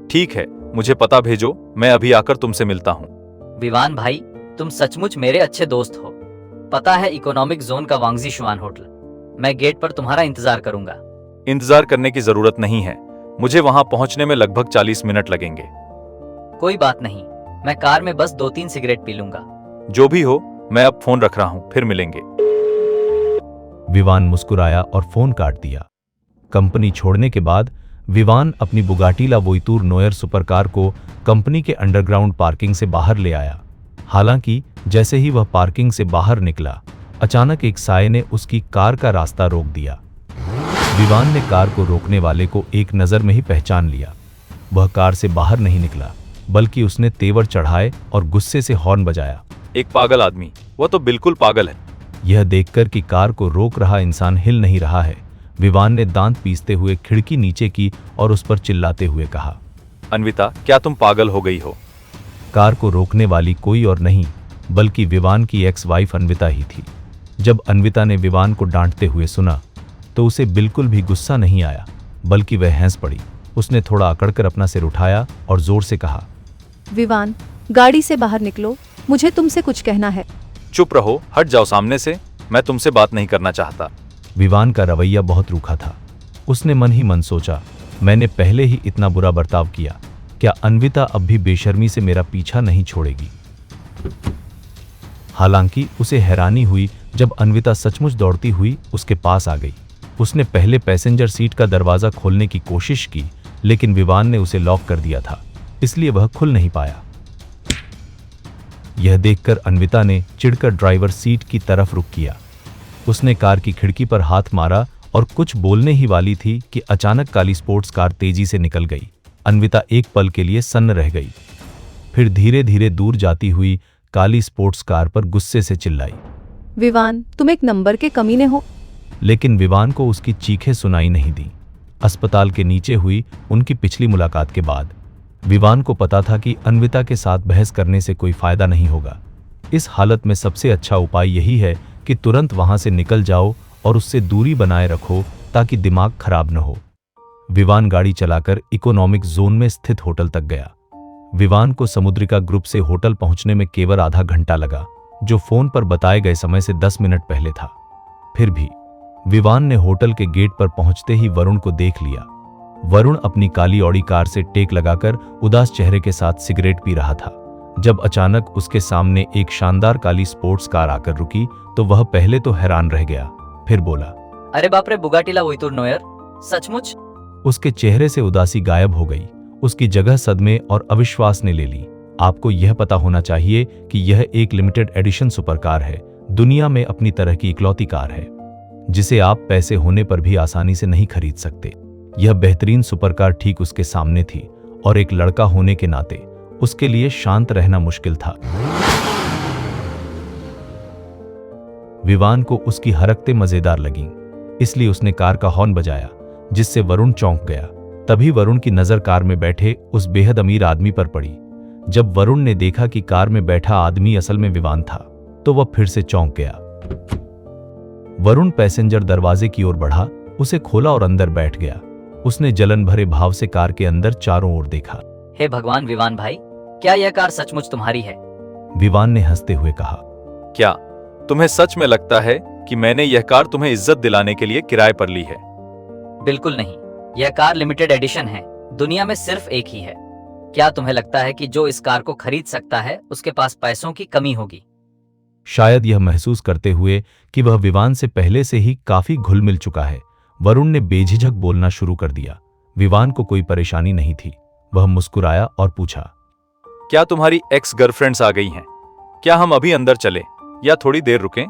ठीक है, मुझे पता भेजो, मैं अभी आकर तुमसे मिलता हूँ। विवान भाई, तुम सचमुच मेरे अच्छे दोस्त हो। पता है इकोनॉमिक जोन का वांगजी शुआन होटल। मैं गेट पर तुम्हारा इंतजार करूंगा। इंतजार करने की जरूरत नहीं है। मुझे वहां पहुंचने में लगभग 40 मिनट लगेंगे। कोई बात नहीं, मैं कार में बस 2-3 सिगरेट पी लूंगा। जो भी हो, मैं अब फोन रख रहा हूं, फिर मिलेंगे। विवान मुस्कुराया और फोन काट दिया। कंपनी छोड़ने के बाद विवान अपनी बुगाटीला वोइतूर नोयर सुपरकार को कंपनी के अंडरग्राउंड पार्किंग से बाहर ले आया। हालांकि जैसे ही वह पार्किंग से बाहर निकला, अचानक एक साये ने उसकी कार का रास्ता रोक दिया। विवान ने कार को रोकने वाले को एक नजर में ही पहचान लिया। वह कार से बाहर नहीं निकला, बल्कि उसने तेवर चढ़ाए और गुस्से से हॉर्न बजाया। एक पागल आदमी, वह तो बिल्कुल पागल है। यह देखकर कि कार को रोक रहा इंसान हिल नहीं रहा है, विवान ने दांत पीसते हुए खिड़की नीचे की और उस पर चिल्लाते हुए कहा, अन्विता, क्या तुम पागल हो गई हो? कार को रोकने वाली कोई और नहीं बल्कि विवान की एक्स वाइफ अन्विता ही थी। जब अन्विता ने विवान को डांटते हुए सुना तो उसे बिल्कुल भी गुस्सा नहीं आया, बल्कि वह हंस पड़ी। उसने थोड़ा अकड़कर अपना सिर उठाया और जोर से कहा, विवान, गाड़ी से बाहर निकलो, मुझे तुमसे कुछ कहना है। चुप रहो, हट जाओ सामने से, मैं तुमसे बात नहीं करना चाहता। विवान का रवैया बहुत रूखा था। उसने मन ही मन सोचा, मैंने पहले ही इतना बुरा बर्ताव किया, क्या अन्विता अब भी बेशर्मी से मेरा पीछा नहीं छोड़ेगी? हालांकि उसे हैरानी हुई जब अन्विता सचमुच दौड़ती हुई उसके पास आ गई। उसने पहले पैसेंजर सीट का दरवाजा खोलने की कोशिश की, लेकिन विवान ने उसे लॉक कर दिया था, इसलिए वह खुल नहीं पाया। यह देखकर अन्विता ने चिढ़कर ड्राइवर सीट की तरफ रुख किया। उसने कार की खिड़की पर हाथ मारा और कुछ बोलने ही वाली थी कि अचानक काली स्पोर्ट्स कार तेजी से निकल गई। अन्विता एक पल के लिए सन्न रह गई, फिर धीरे धीरे दूर जाती हुई काली स्पोर्ट्स कार पर गुस्से से चिल्लाई। विवान, तुम एक नंबर के कमीने हो। लेकिन विवान को उसकी चीखें सुनाई नहीं दी। अस्पताल के नीचे हुई उनकी पिछली मुलाकात के बाद विवान को पता था कि अन्विता के साथ बहस करने से कोई फायदा नहीं होगा। इस हालत में सबसे अच्छा उपाय यही है कि तुरंत वहां से निकल जाओ और उससे दूरी बनाए रखो ताकि दिमाग खराब न हो। विवान गाड़ी चलाकर इकोनॉमिक जोन में स्थित होटल तक गया। विवान को समुद्रिका ग्रुप से होटल पहुंचने में केवल आधा घंटा लगा, जो फोन पर बताए गए समय से 10 मिनट पहले था। फिर भी विवान ने होटल के गेट पर पहुंचते ही वरुण को देख लिया। वरुण अपनी काली ऑडी कार से टेक लगाकर उदास चेहरे के साथ सिगरेट पी रहा था। जब अचानक उसके सामने एक शानदार काली स्पोर्ट्स कार आकर रुकी तो वह पहले तो हैरान रह गया, फिर बोला, अरे बाप रे, बुगाटीला वोइतुर नोयर, सचमुच? उसके चेहरे से उदासी गायब हो गई। उसकी जगह सदमे और अविश्वास ने ले ली। आपको यह पता होना चाहिए कि यह एक लिमिटेड एडिशन सुपर कार है, दुनिया में अपनी तरह की इकलौती कार है, जिसे आप पैसे होने पर भी आसानी से नहीं खरीद सकते। यह बेहतरीन सुपर कार ठीक उसके सामने थी और एक लड़का होने के नाते उसके लिए शांत रहना मुश्किल था। विवान को उसकी हरकतें मजेदार लगीं, इसलिए उसने कार का हॉर्न बजाया, जिससे वरुण चौंक गया। तभी वरुण की नजर कार में बैठे उस बेहद अमीर आदमी पर पड़ी। जब वरुण ने देखा कि कार में बैठा आदमी असल में विवान था, तो वह फिर से चौंक गया। वरुण पैसेंजर दरवाजे की ओर बढ़ा, उसे खोला और अंदर बैठ गया। उसने जलन भरे भाव से कार के अंदर चारों ओर देखा। हे भगवान विवान भाई, क्या यह कार सचमुच तुम्हारी है? विवान ने हंसते हुए कहा, क्या तुम्हें सच में लगता है कि मैंने यह कार तुम्हें इज्जत दिलाने के लिए किराए पर ली है? बिल्कुल नहीं, यह कार लिमिटेड एडिशन है, दुनिया में सिर्फ एक ही है। क्या तुम्हें लगता है कि जो इस कार को खरीद सकता है उसके पास पैसों की कमी होगी? शायद यह महसूस करते हुए कि वह विवान से पहले से ही काफी घुल मिल चुका है, वरुण ने बेझिझक बोलना शुरू कर दिया। विवान को कोई परेशानी नहीं थी। वह मुस्कुराया और पूछा, क्या तुम्हारी एक्स गर्लफ्रेंड्स आ गई हैं? क्या हम अभी अंदर चले या थोड़ी देर रुकें?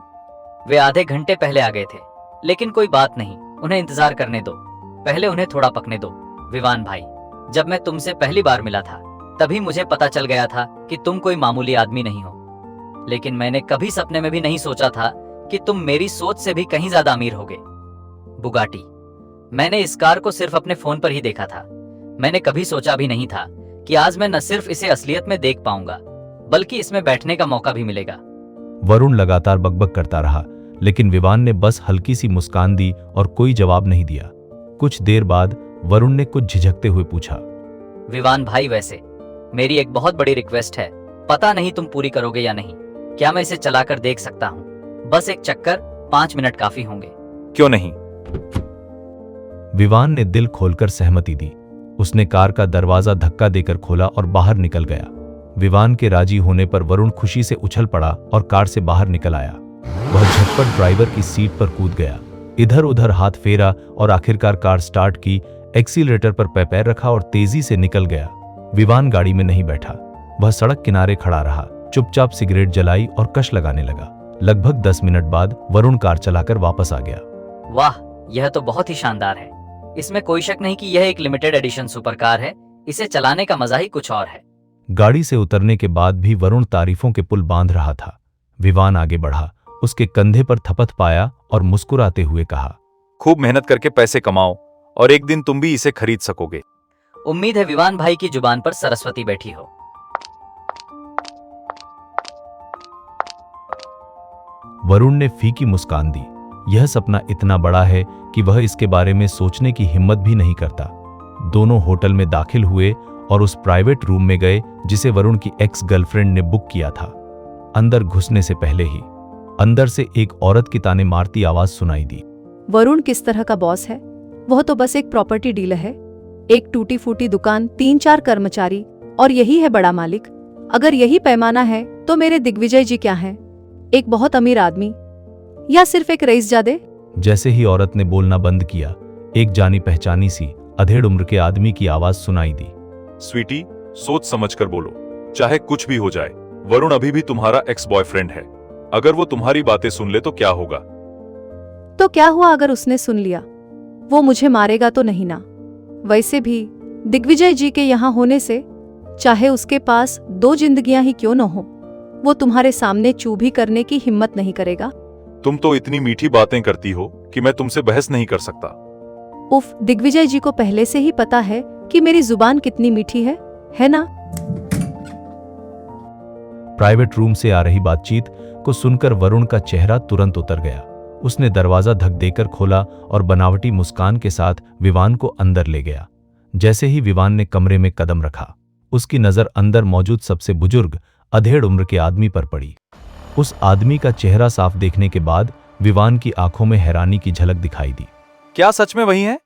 वे आधे घंटे पहले आ गए थे, लेकिन कोई बात नहीं, उन्हें इंतजार करने दो, पहले उन्हें थोड़ा पकने दो। विवान भाई, जब मैं तुमसे पहली बार मिला था तभी मुझे पता चल गया था कि तुम कोई मामूली आदमी नहीं हो, लेकिन मैंने कभी सपने में भी नहीं सोचा था कि तुम मेरी सोच से भी कहीं ज्यादा अमीर होगे। बुगाटी, मैंने इस कार को सिर्फ अपने फोन पर ही देखा था। मैंने कभी सोचा भी नहीं था कि आज मैं न सिर्फ इसे असलियत में देख पाऊंगा, बल्कि इसमें बैठने का मौका भी मिलेगा। वरुण लगातार बकबक करता रहा, लेकिन विवान ने बस हल्की सी मुस्कान दी और कोई जवाब नहीं दिया। कुछ देर बाद वरुण ने कुछ झिझकते हुए पूछा, विवान भाई, वैसे मेरी एक बहुत बड़ी रिक्वेस्ट है, पता नहीं तुम पूरी करोगे या नहीं। क्या मैं इसे चलाकर देख सकता हूँ? बस एक चक्कर, 5 मिनट काफी होंगे। क्यों नहीं? विवान ने दिल खोलकर सहमति दी। उसने कार का दरवाजा धक्का देकर खोला और बाहर निकल गया। विवान के राजी होने पर वरुण खुशी से उछल पड़ा और कार से बाहर निकल आया। वह झटपट ड्राइवर की सीट पर कूद गया, इधर उधर हाथ फेरा और आखिरकार कार स्टार्ट की, एक्सीलरेटर पर पैर रखा और तेजी से निकल गया। विवान गाड़ी में नहीं बैठा, वह सड़क किनारे खड़ा रहा, चुपचाप सिगरेट जलाई और कश लगाने लगा। लगभग 10 मिनट बाद वरुण कार चलाकर वापस आ गया। वाह, यह तो बहुत ही शानदार है। इसमें कोई शक नहीं कि यह एक लिमिटेड एडिशन सुपर कार है। इसे चलाने का मजा ही कुछ और है। गाड़ी से उतरने के बाद भी वरुण तारीफों के पुल बांध रहा था। विवान आगे बढ़ा, उसके कंधे पर थपथ पाया और मुस्कुराते हुए कहा, खूब मेहनत करके पैसे कमाओ और एक दिन तुम भी इसे खरीद सकोगे। उम्मीद है विवान भाई की जुबान पर सरस्वती बैठी हो। वरुण ने फीकी मुस्कान दी। यह सपना इतना बड़ा है कि वह इसके बारे में सोचने की हिम्मत भी नहीं करता। दोनों होटल में दाखिल हुए और उस प्राइवेट रूम में गए जिसे वरुण की एक्स गर्लफ्रेंड ने बुक किया था। अंदर घुसने से पहले ही अंदर से एक औरत की ताने मारती आवाज सुनाई दी। वरुण किस तरह का बॉस है? वह तो बस एक प्रॉपर्टी डीलर है। एक टूटी फूटी दुकान, 3-4 कर्मचारी, और यही है बड़ा मालिक। अगर यही पैमाना है तो मेरे दिग्विजय जी क्या हैं? एक बहुत अमीर आदमी या सिर्फ एक रईसजादे? जैसे ही औरत ने बोलना बंद किया, एक जानी पहचानी सी अधेड़ उम्र के आदमी की आवाज सुनाई दी। स्वीटी, सोच समझ कर बोलो, चाहे कुछ भी हो जाए, वरुण अभी भी तुम्हारा एक्स बॉयफ्रेंड है। अगर वो तुम्हारी बातें सुन ले तो क्या होगा? तो क्या हुआ अगर उसने सुन लिया? वो मुझे मारेगा तो नहीं ना? वैसे भी दिग्विजय जी के यहाँ होने से, चाहे उसके पास 2 जिंदगियां ही क्यों न हो, वो तुम्हारे सामने चू भी करने की हिम्मत नहीं करेगा। तुम तो इतनी मीठी बातें करती हो कि मैं तुमसे बहस नहीं कर सकता। उफ, दिग्विजय जी को पहले से ही पता है कि मेरी जुबान कितनी मीठी है ना? प्राइवेट रूम से आ रही बातचीत को सुनकर वरुण का चेहरा तुरंत उतर गया। उसने दरवाजा धक देकर खोला और बनावटी मुस्कान के साथ विवान को अंदर ले गया। जैसे ही विवान ने कमरे में कदम रखा, उसकी नजर अंदर मौजूद सबसे बुजुर्ग अधेड़ उम्र के आदमी पर पड़ी। उस आदमी का चेहरा साफ देखने के बाद विवान की आंखों में हैरानी की झलक दिखाई दी। क्या सच में वही है?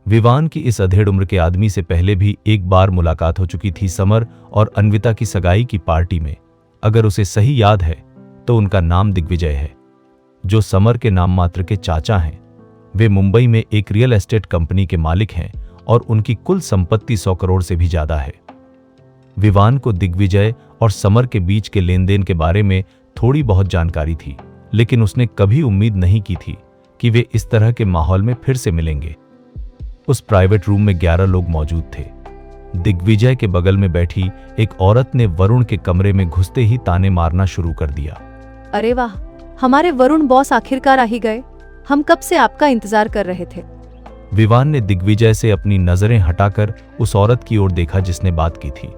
विवान की इस अधेड़ उम्र के आदमी से पहले भी एक बार मुलाकात हो चुकी थी समर और अन्विता की सगाई की पार्टी में। अगर उसे सही याद है तो उनका नाम दिग्विजय है, जो समर के नाम मात्र के चाचा हैं। वे मुंबई में एक रियल एस्टेट कंपनी के मालिक हैं और उनकी कुल संपत्ति 100 करोड़ से भी ज्यादा है। विवान को दिग्विजय और समर के बीच के लेन देन के बारे में थोड़ी बहुत जानकारी थी, लेकिन उसने कभी उम्मीद नहीं की थी कि वे इस तरह के माहौल में फिर से मिलेंगे। उस प्राइवेट रूम में 11 लोग मौजूद थे। दिग्विजय के बगल में बैठी एक औरत ने वरुण के कमरे में घुसते ही ताने मारना शुरू कर दिया। अरे वाह, हमारे वरुण बॉस आखिरकार आ ही गए। हम कब से आपका इंतजार कर रहे थे। विवान ने दिग्विजय से अपनी नजरें हटाकर उस औरत की ओर देखा जिसने बात की थी।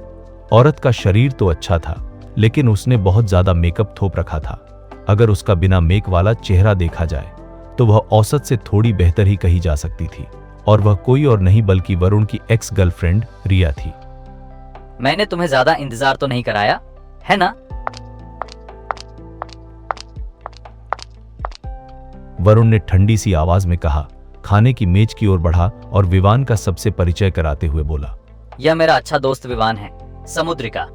औरत का शरीर तो अच्छा था, लेकिन उसने बहुत ज्यादा मेकअप थोप रखा था। अगर उसका बिना मेक वाला चेहरा देखा जाए तो वह औसत से थोड़ी बेहतर ही कही जा सकती थी, और वह कोई और नहीं बल्कि वरुण की एक्स गर्लफ्रेंड रिया थी। मैंने तुम्हें ज्यादा इंतजार तो नहीं कराया, है ना? वरुण ने ठंडी सी आवाज में कहा, खाने की मेज की ओर बढ़ा और विवान का सबसे परिचय कराते हुए बोला, यह मेरा अच्छा दोस्त विवान है, समुद्रिका।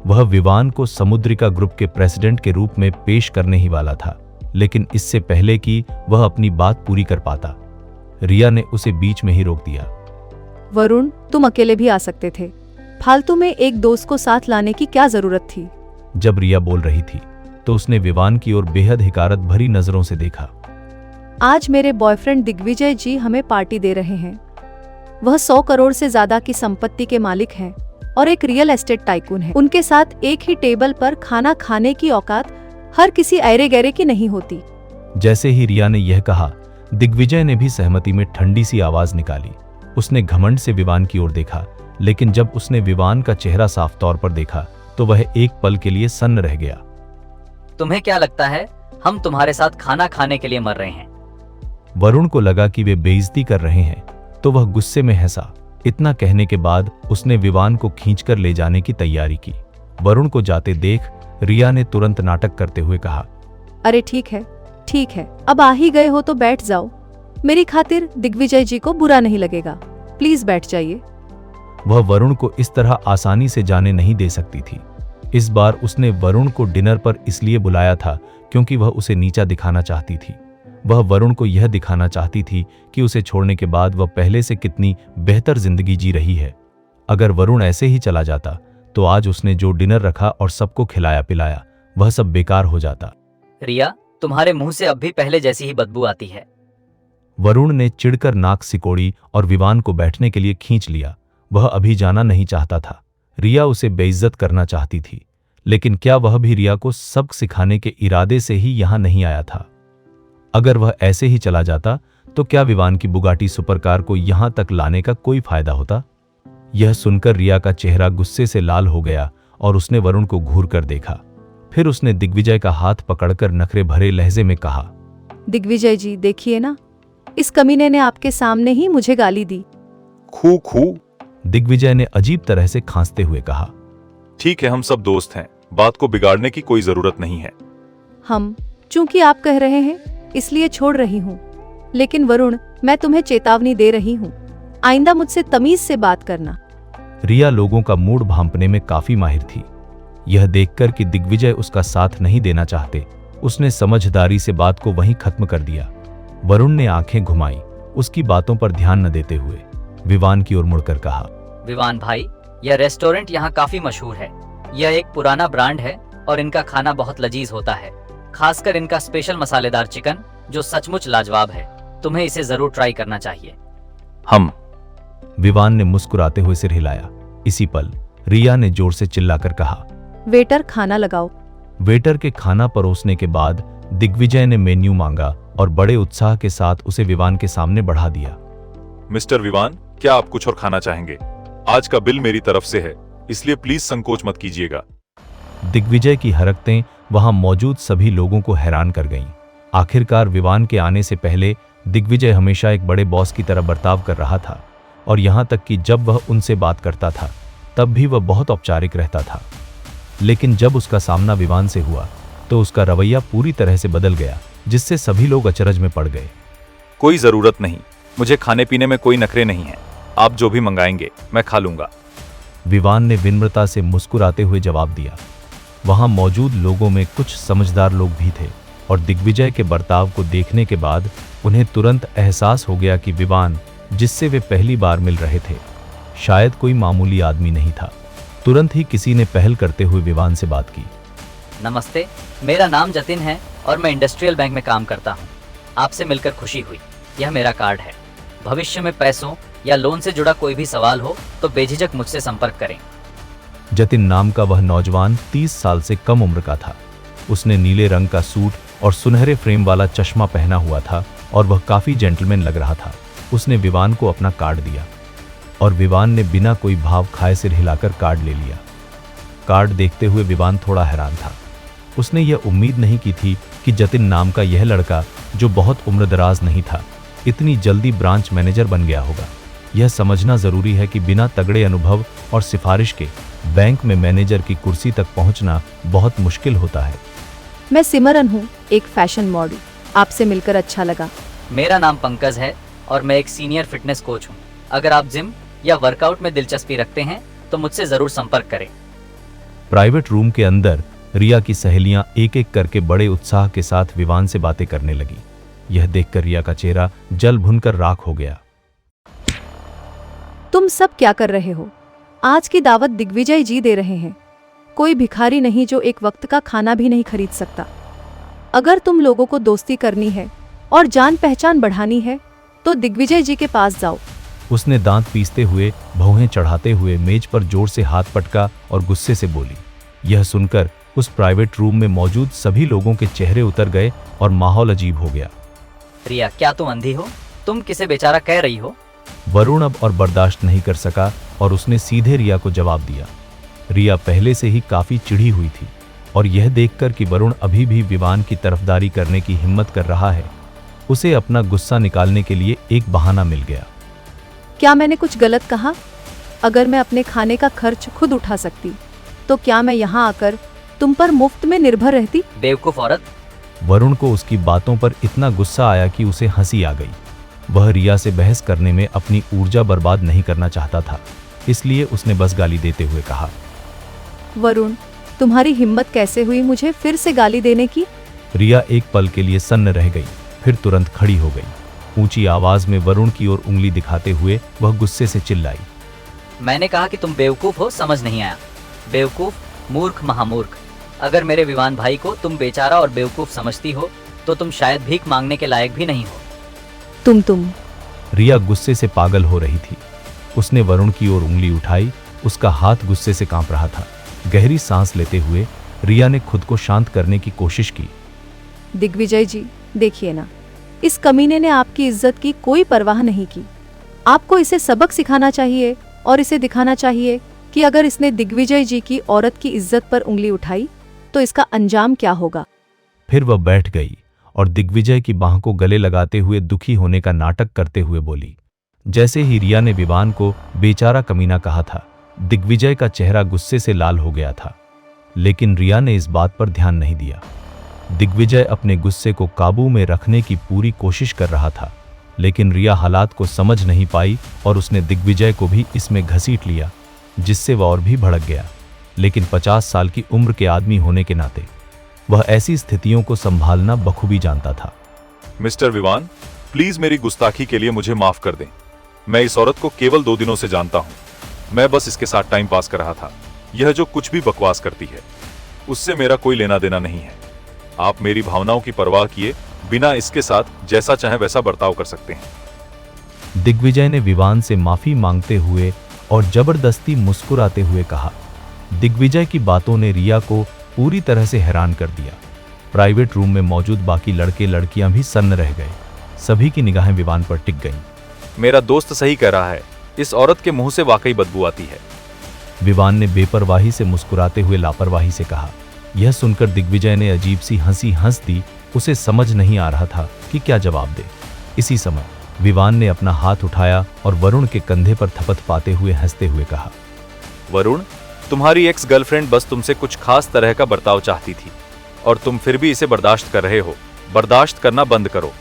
वह विवान को समुद्रिका ग्रुप के प्रेसिडेंट के रूप में पेश करने ही वाला था, लेकिन इससे पहले कि वह अपनी बात पूरी कर पाता, रिया ने उसे बीच में ही रोक दिया। वरुण, तुम अकेले भी आ सकते थे। फालतू में एक दोस्त को साथ लाने की क्या जरूरत थी? जब रिया बोल रही थी तो उसने विवान की ओर बेहद हिकारत भरी नजरों से देखा। आज मेरे बॉयफ्रेंड दिग्विजय जी हमें पार्टी दे रहे हैं। वह 100 करोड़ से ज्यादा की संपत्ति के मालिक हैं और एक रियल एस्टेट टाइकून है। उनके साथ एक ही टेबल पर खाना खाने की औकात हर किसी ऐरे गैरे की नहीं होती। जैसे ही रिया ने यह कहा, दिग्विजय ने भी सहमति में ठंडी सी आवाज निकाली। उसने घमंड से विवान की ओर देखा, लेकिन जब उसने विवान का चेहरा साफ तौर पर देखा तो वह एक पल के लिए सन्न रह गया। तुम्हें क्या लगता है हम तुम्हारे साथ खाना खाने के लिए मर रहे हैं? वरुण को लगा कि वे बेइज्जती कर रहे हैं, तो वह गुस्से में हंसा। इतना कहने के बाद उसने विवान को खींचकर ले जाने की तैयारी की। वरुण को जाते देख रिया ने तुरंत नाटक करते हुए कहा, अरे ठीक है, अब आ ही गए हो तो बैठ जाओ। मेरी खातिर दिग्विजय जी को बुरा नहीं लगेगा। प्लीज बैठ जाइए। वह वरुण को इस तरह आसानी से जाने नहीं दे सकती थी। इस बार उसने वरुण को डिनर पर इसलिए बुलाया था क्योंकि वह उसे नीचा दिखाना चाहती थी। वह वरुण को यह दिखाना चाहती थी कि उसे छोड़ने के बाद वह पहले से कितनी बेहतर जिंदगी जी रही है। अगर वरुण ऐसे ही चला जाता तो आज उसने जो डिनर रखा और सबको खिलाया पिलाया, वह सब बेकार हो जाता। रिया, तुम्हारे मुंह से अब भी पहले जैसी ही बदबू आती है। वरुण ने चिढ़कर नाक सिकोड़ी और विवान को बैठने के लिए खींच लिया। वह अभी जाना नहीं चाहता था। रिया उसे बेइज्जत करना चाहती थी, लेकिन क्या वह भी रिया को सबक सिखाने के इरादे से ही यहां नहीं आया था? अगर वह ऐसे ही चला जाता तो क्या विवान की बुगाटी सुपरकार को यहां तक लाने का कोई फायदा होता? यह सुनकर रिया का चेहरा गुस्से से लाल हो गया और उसने वरुण को घूर कर देखा। फिर उसने दिग्विजय का हाथ पकड़कर नखरे भरे लहजे में कहा, दिग्विजय जी, देखिए ना, इस कमीने ने आपके सामने ही मुझे गाली दी। खू खू। दिग्विजय ने अजीब तरह से खांसते हुए कहा, ठीक है, हम सब दोस्त हैं, बात को बिगाड़ने की कोई जरूरत नहीं है। चूंकि आप कह रहे हैं इसलिए छोड़ रही हूँ। लेकिन वरुण, मैं तुम्हें चेतावनी दे रही हूँ, आइंदा मुझसे तमीज से बात करना। रिया लोगों का मूड भांपने में काफी माहिर थी। यह देखकर कि दिग्विजय उसका साथ नहीं देना चाहते, उसने समझदारी से बात को वहीं खत्म कर दिया। वरुण ने आंखें घुमाई, उसकी बातों पर ध्यान न देते हुए विवान की ओर मुड़कर कहा, विवान भाई, यह रेस्टोरेंट यहाँ काफी मशहूर है। यह एक पुराना ब्रांड है और इनका खाना बहुत लजीज होता है, खासकर इनका स्पेशल मसालेदार चिकन जो सचमुच लाजवाब है। तुम्हें इसे जरूर ट्राई करना चाहिए। हम विवान ने मुस्कुराते हुए सिर हिलाया। इसी पल रिया ने जोर से चिल्लाकर कहा, वेटर खाना लगाओ। वेटर के खाना परोसने के बाद दिग्विजय ने मेन्यू मांगा और बड़े उत्साह के साथ उसे विवान के सामने बढ़ा दिया। मिस्टर विवान, क्या आप कुछ और खाना चाहेंगे? आज का बिल मेरी तरफ से है, इसलिए प्लीज संकोच मत कीजिएगा। दिग्विजय की हरकतें वहां मौजूद सभी लोगों को हैरान कर गईं। आखिरकार विवान के आने से पहले दिग्विजय हमेशा एक बड़े बॉस की तरह बर्ताव कर रहा था, और यहां तक कि जब वह उनसे बात करता था तब भी वह बहुत औपचारिक रहता था। लेकिन जब उसका सामना विवान से हुआ तो उसका रवैया पूरी तरह से बदल गया, जिससे सभी लोग अचरज में पड़ गए। कोई जरूरत नहीं, मुझे खाने पीने में कोई नखरे नहीं है। आप जो भी मंगाएंगे मैं खा लूंगा। विवान ने विनम्रता से मुस्कुराते हुए जवाब दिया। वहां मौजूद लोगों में कुछ समझदार लोग भी थे, और दिग्विजय के बर्ताव को देखने के बाद उन्हें तुरंत एहसास हो गया कि विवान, जिससे वे पहली बार मिल रहे थे, शायद कोई मामूली आदमी नहीं था। तुरंत ही किसी ने पहल करते हुए विवान से बात की। नमस्ते, मेरा नाम जतिन है और मैं इंडस्ट्रियल बैंक में काम करता हूँ। आपसे मिलकर खुशी हुई। यह मेरा कार्ड है। भविष्य में पैसों या लोन से जुड़ा कोई भी सवाल हो तो बेझिझक मुझसे संपर्क करें। जतिन नाम का वह नौजवान 30 साल से कम उम्र का था। उसने नीले रंग का सूट और सुनहरे फ्रेम वाला चश्मा पहना हुआ था और वह काफी जेंटलमैन लग रहा था। उसने विवान को अपना कार्ड दिया और विवान ने बिना कोई भाव खाए सिर हिलाकर कार्ड ले लिया। कार्ड देखते हुए विवान थोड़ा हैरान था। उसने यह उम्मीद नहीं की थी कि जतिन नाम का यह लड़का, जो बहुत उम्रदराज नहीं था, इतनी जल्दी ब्रांच मैनेजर बन गया होगा। यह समझना जरूरी है कि बिना तगड़े अनुभव और सिफारिश के बैंक में मैनेजर की कुर्सी तक पहुंचना बहुत मुश्किल होता है। मैं सिमरन हूँ, एक फैशन मॉडल। आपसे मिलकर अच्छा लगा। मेरा नाम पंकज है और मैं एक सीनियर फिटनेस कोच हूँ। अगर आप जिम या वर्कआउट में दिलचस्पी रखते हैं तो मुझसे जरूर संपर्क करें। प्राइवेट रूम के अंदर रिया की सहेलियां एक एक करके बड़े उत्साह के साथ विवान से बातें करने लगी। यह देखकर रिया का चेहरा जल भुनकर राख हो गया। तुम सब क्या कर रहे हो? आज की दावत दिग्विजय जी दे रहे हैं। कोई भिखारी नहीं जो एक वक्त का खाना भी नहीं खरीद सकता। अगर तुम लोगों को दोस्ती करनी है और जान पहचान बढ़ानी है तो दिग्विजय जी के पास जाओ। उसने दांत पीसते हुए, भौहें चढ़ाते हुए मेज पर जोर से हाथ पटका और गुस्से से बोली। यह सुनकर उस प्राइवेट रूम में मौजूद सभी लोगों के चेहरे उतर गए और माहौल अजीब हो गया। रिया, क्या तुम अंधी हो? तुम किसे बेचारा कह रही हो? वरुण अब और बर्दाश्त नहीं कर सका और उसने सीधे रिया को जवाब दिया। रिया पहले से ही काफी चिढ़ी हुई थी और यह देखकर कि वरुण अभी भी विवान की तरफदारी करने की हिम्मत कर रहा है, उसे अपना गुस्सा निकालने के लिए एक बहाना मिल गया। क्या मैंने कुछ गलत कहा? अगर मैं अपने खाने का खर्च खुद उठा सकती तो क्या मैं यहाँ आकर तुम पर मुफ्त में निर्भर रहती? बेवकूफ औरत। वरुण को उसकी बातों पर इतना गुस्सा आया कि उसे हंसी आ गई। वह रिया से बहस करने में अपनी ऊर्जा बर्बाद नहीं करना चाहता था, इसलिए उसने बस गाली देते हुए कहा, वरुण, तुम्हारी हिम्मत कैसे हुई मुझे फिर से गाली देने की? रिया एक पल के लिए सन्न रह गई, फिर तुरंत खड़ी हो गई। ऊंची आवाज में वरुण की ओर उंगली दिखाते हुए वह गुस्से से चिल्लाई, मैंने कहा कि तुम बेवकूफ हो, समझ नहीं आया? बेवकूफ, मूर्ख, महामूर्ख। अगर मेरे विवान भाई को तुम बेचारा और बेवकूफ समझती हो तो तुम शायद भीख मांगने के लायक भी नहीं हो। तुम रिया गुस्से से पागल हो रही थी। उसने वरुण की ओर उंगली उठाई। उसका हाथ गुस्से से कांप रहा था। गहरी सांस लेते हुए रिया ने खुद को शांत करने की कोशिश की। दिग्विजय जी, देखिए ना, इस कमीने ने आपकी इज्जत की कोई परवाह नहीं की। आपको इसे सबक सिखाना चाहिए और इसे दिखाना चाहिए कि अगर इसने दिग्विजय जी की औरत की इज्जत पर उंगली उठाई तो इसका अंजाम क्या होगा। फिर वह बैठ गई और दिग्विजय की बाह को गले लगाते हुए दुखी होने का नाटक करते हुए बोली। जैसे ही रिया ने विवान को बेचारा कमीना कहा था, दिग्विजय का चेहरा गुस्से से लाल हो गया था, लेकिन रिया ने इस बात पर ध्यान नहीं दिया। दिग्विजय अपने गुस्से को काबू में रखने की पूरी कोशिश कर रहा था। लेकिन रिया हालात को समझ नहीं पाई और उसने दिग्विजय को भी इसमें घसीट लिया, जिससे वह और भी भड़क गया। लेकिन 50 साल की उम्र के आदमी होने के नाते वह ऐसी स्थितियों को संभालना बखूबी जानता था। मिस्टर विवान, प्लीज मेरी गुस्ताखी के लिए मुझे माफ कर दें। मैं इस औरत को केवल 2 दिनों से जानता हूं। मैं बस इसके साथ टाइम पास कर रहा था। यह जो कुछ भी बकवास करती है उससे मेरा कोई लेना देना नहीं है। आप मेरी भावनाओं की परवाह किए बिना इसके साथ जैसा चाहे वैसा बर्ताव कर सकते हैं। दिग्विजय ने विवान से माफी मांगते हुए और जबरदस्ती मुस्कुराते हुए कहा। दिग्विजय की बातों ने रिया को पूरी तरह से हैरान कर दिया। प्राइवेट रूम में मौजूद बाकी लड़के लड़कियां भी सन्न रह गए। सभी की निगाहें विवान पर टिक गईं। मेरा दोस्त सही कह रहा है, इस औरत के मुंह से वाकई बदबू आती है। विवान ने बेपरवाही से मुस्कुराते हुए लापरवाही से कहा। यह सुनकर दिग्विजय ने अजीब सी हंसी हंस दी। उसे समझ नहीं आ रहा था कि क्या जवाब दे। इसी समय विवान ने अपना हाथ उठाया और वरुण के कंधे पर थपथ पाते हुए हंसते हुए कहा, वरुण, तुम्हारी एक्स गर्लफ्रेंड बस तुमसे कुछ खास तरह का बर्ताव चाहती थी और तुम फिर भी इसे बर्दाश्त कर रहे हो। बर्दाश्त करना बंद करो।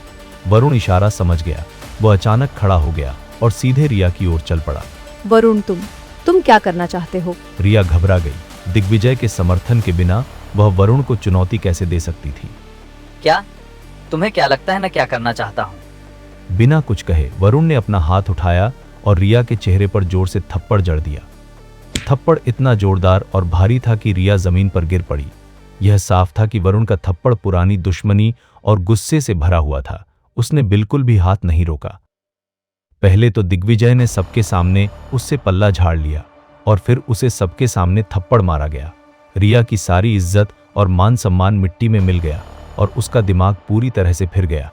वरुण इशारा समझ गया। वह अचानक खड़ा हो गया और सीधे रिया की ओर चल पड़ा। वरुण, तुम क्या करना चाहते हो? रिया घबरा गई। दिग्विजय के समर्थन के बिना वह वरुण को चुनौती कैसे दे सकती थी। क्या तुम्हें क्या लगता है मैं क्या करना चाहता हूँ? बिना कुछ कहे वरुण ने अपना हाथ उठाया और रिया के चेहरे पर जोर से थप्पड़ जड़ दिया। थप्पड़ इतना जोरदार और भारी था कि रिया जमीन पर गिर पड़ी। यह साफ था कि वरुण का थप्पड़ पुरानी दुश्मनी और गुस्से से भरा हुआ था। उसने बिल्कुल भी हाथ नहीं रोका। पहले तो दिग्विजय ने सबके सामने उससे पल्ला झाड़ लिया और फिर उसे सबके सामने थप्पड़ मारा गया। रिया की सारी इज्जत और मान सम्मान मिट्टी में मिल गया और उसका दिमाग पूरी तरह से फिर गया।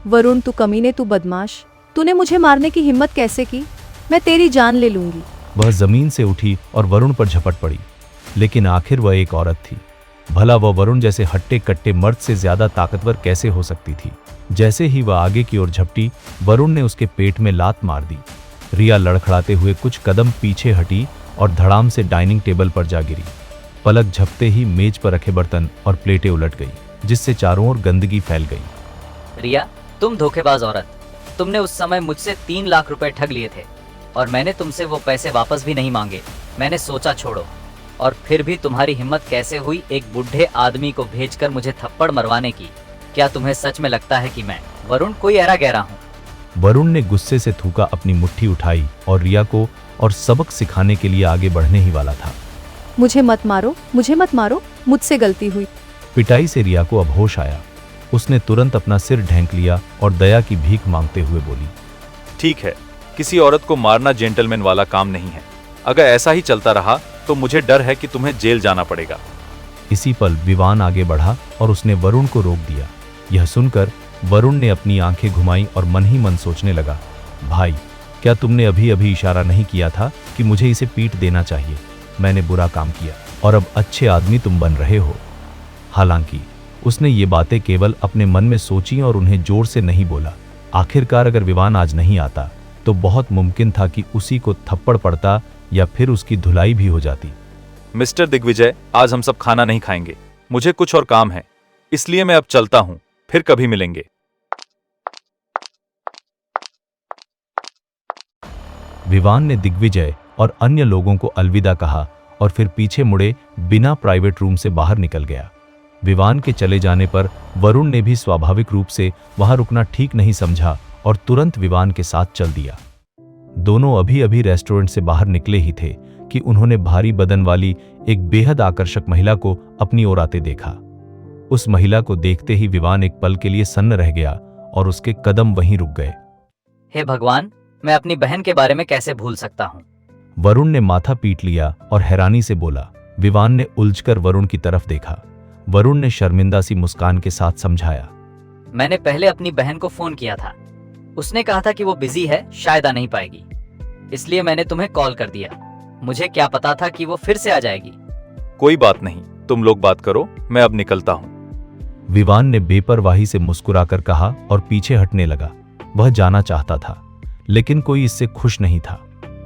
वरुण, तू कमीने, तू बदमाश, तूने मुझे मारने की हिम्मत कैसे की? मैं तेरी जान ले लूंगी। वह जमीन से उठी और वरुण पर झपट पड़ी। लेकिन आखिर वह एक औरत थी। भला वह वरुण जैसे हट्टे कट्टे मर्द से ज्यादा ताकतवर कैसे हो सकती थी? जैसे ही वह आगे की ओर झपटी, वरुण ने उसके पेट में लात मार दी। रिया लड़खड़ाते हुए कुछ कदम पीछे हटी और धड़ाम से डाइनिंग टेबल पर जा गिरी। पलक झपते ही मेज पर रखे बर्तन और प्लेटें उलट गई, जिससे चारों ओर गंदगी फैल गई। रिया, तुम धोखेबाज औरत। तुमने उस समय मुझसे 3 लाख रुपए ठग लिए थे और मैंने तुमसे वो पैसे वापस भी नहीं मांगे। मैंने सोचा छोड़ो, और फिर भी तुम्हारी हिम्मत कैसे हुई एक बूढ़े आदमी को भेजकर मुझे थप्पड़ मरवाने की? क्या तुम्हें सच में लगता है कि मैं वरुण कोई ऐरा गहरा हूँ? वरुण ने गुस्से से थूका अपनी मुट्ठी उठाई और रिया को और सबक सिखाने के लिए आगे बढ़ने ही वाला था। मुझे मत मारो, मुझे मत मारो, मुझसे गलती हुई। पिटाई से रिया को अब होश आया। उसने तुरंत अपना सिर ढेंक लिया और दया की भीख मांगते हुए बोली, ठीक है, किसी औरत को मारना जेंटलमैन वाला काम नहीं है। अगर ऐसा ही चलता रहा तो मुझे डर है कि तुम्हें जेल जाना पड़ेगा। इसी पल विवान आगे बढ़ा और उसने वरुण को रोक दिया। यह सुनकर वरुण ने अपनी आंखें घुमाई और मन ही मन सोचने लगा, भाई, क्या तुमने अभी अभी इशारा नहीं किया था कि मुझे इसे पीट देना चाहिए? मैंने बुरा काम किया और अब अच्छे आदमी तुम बन रहे हो। हालांकि उसने ये बातें केवल अपने मन में सोची और उन्हें जोर से नहीं बोला। आखिरकार अगर विवान आज नहीं आता तो बहुत मुमकिन था कि उसी को थप्पड़ पड़ता या फिर उसकी धुलाई भी हो जाती। मिस्टर दिग्विजय, आज हम सब खाना नहीं खाएंगे। मुझे कुछ और काम है, इसलिए मैं अब चलता हूं। फिर कभी मिलेंगे। विवान ने दिग्विजय और अन्य लोगों को अलविदा कहा और फिर पीछे मुड़े बिना प्राइवेट रूम से बाहर निकल गया। विवान के चले जाने पर वरुण ने भी स्वाभाविक रूप से वहां रुकना ठीक नहीं समझा और तुरंत विवान के साथ चल दिया। दोनों अभी अभी रेस्टोरेंट से बाहर निकले ही थे कि उन्होंने भारी बदन वाली एक बेहद आकर्षक महिला को अपनी ओर आते देखा। उस महिला को देखते ही विवान एक पल के लिए सन्न रह गया और उसके कदम वहीं रुक गए। हे भगवान, मैं अपनी बहन के बारे में कैसे भूल सकता हूँ? वरुण ने माथा पीट लिया और हैरानी से बोला। विवान ने उलझकर वरुण की तरफ देखा। वरुण ने शर्मिंदा सी मुस्कान के साथ समझाया, मैंने पहले अपनी बहन को फोन किया था। उसने कहा था कि वो बिजी है, शायद आ नहीं पाएगी, इसलिए मैंने तुम्हें कॉल कर दिया। मुझे क्या पता था कि वो फिर से आ जाएगी। कोई बात नहीं, तुम लोग बात करो, मैं अब निकलता हूं। विवान ने बेपरवाही से मुस्कुराकर कहा और पीछे हटने लगा। वह जाना चाहता था, लेकिन कोई इससे खुश नहीं था।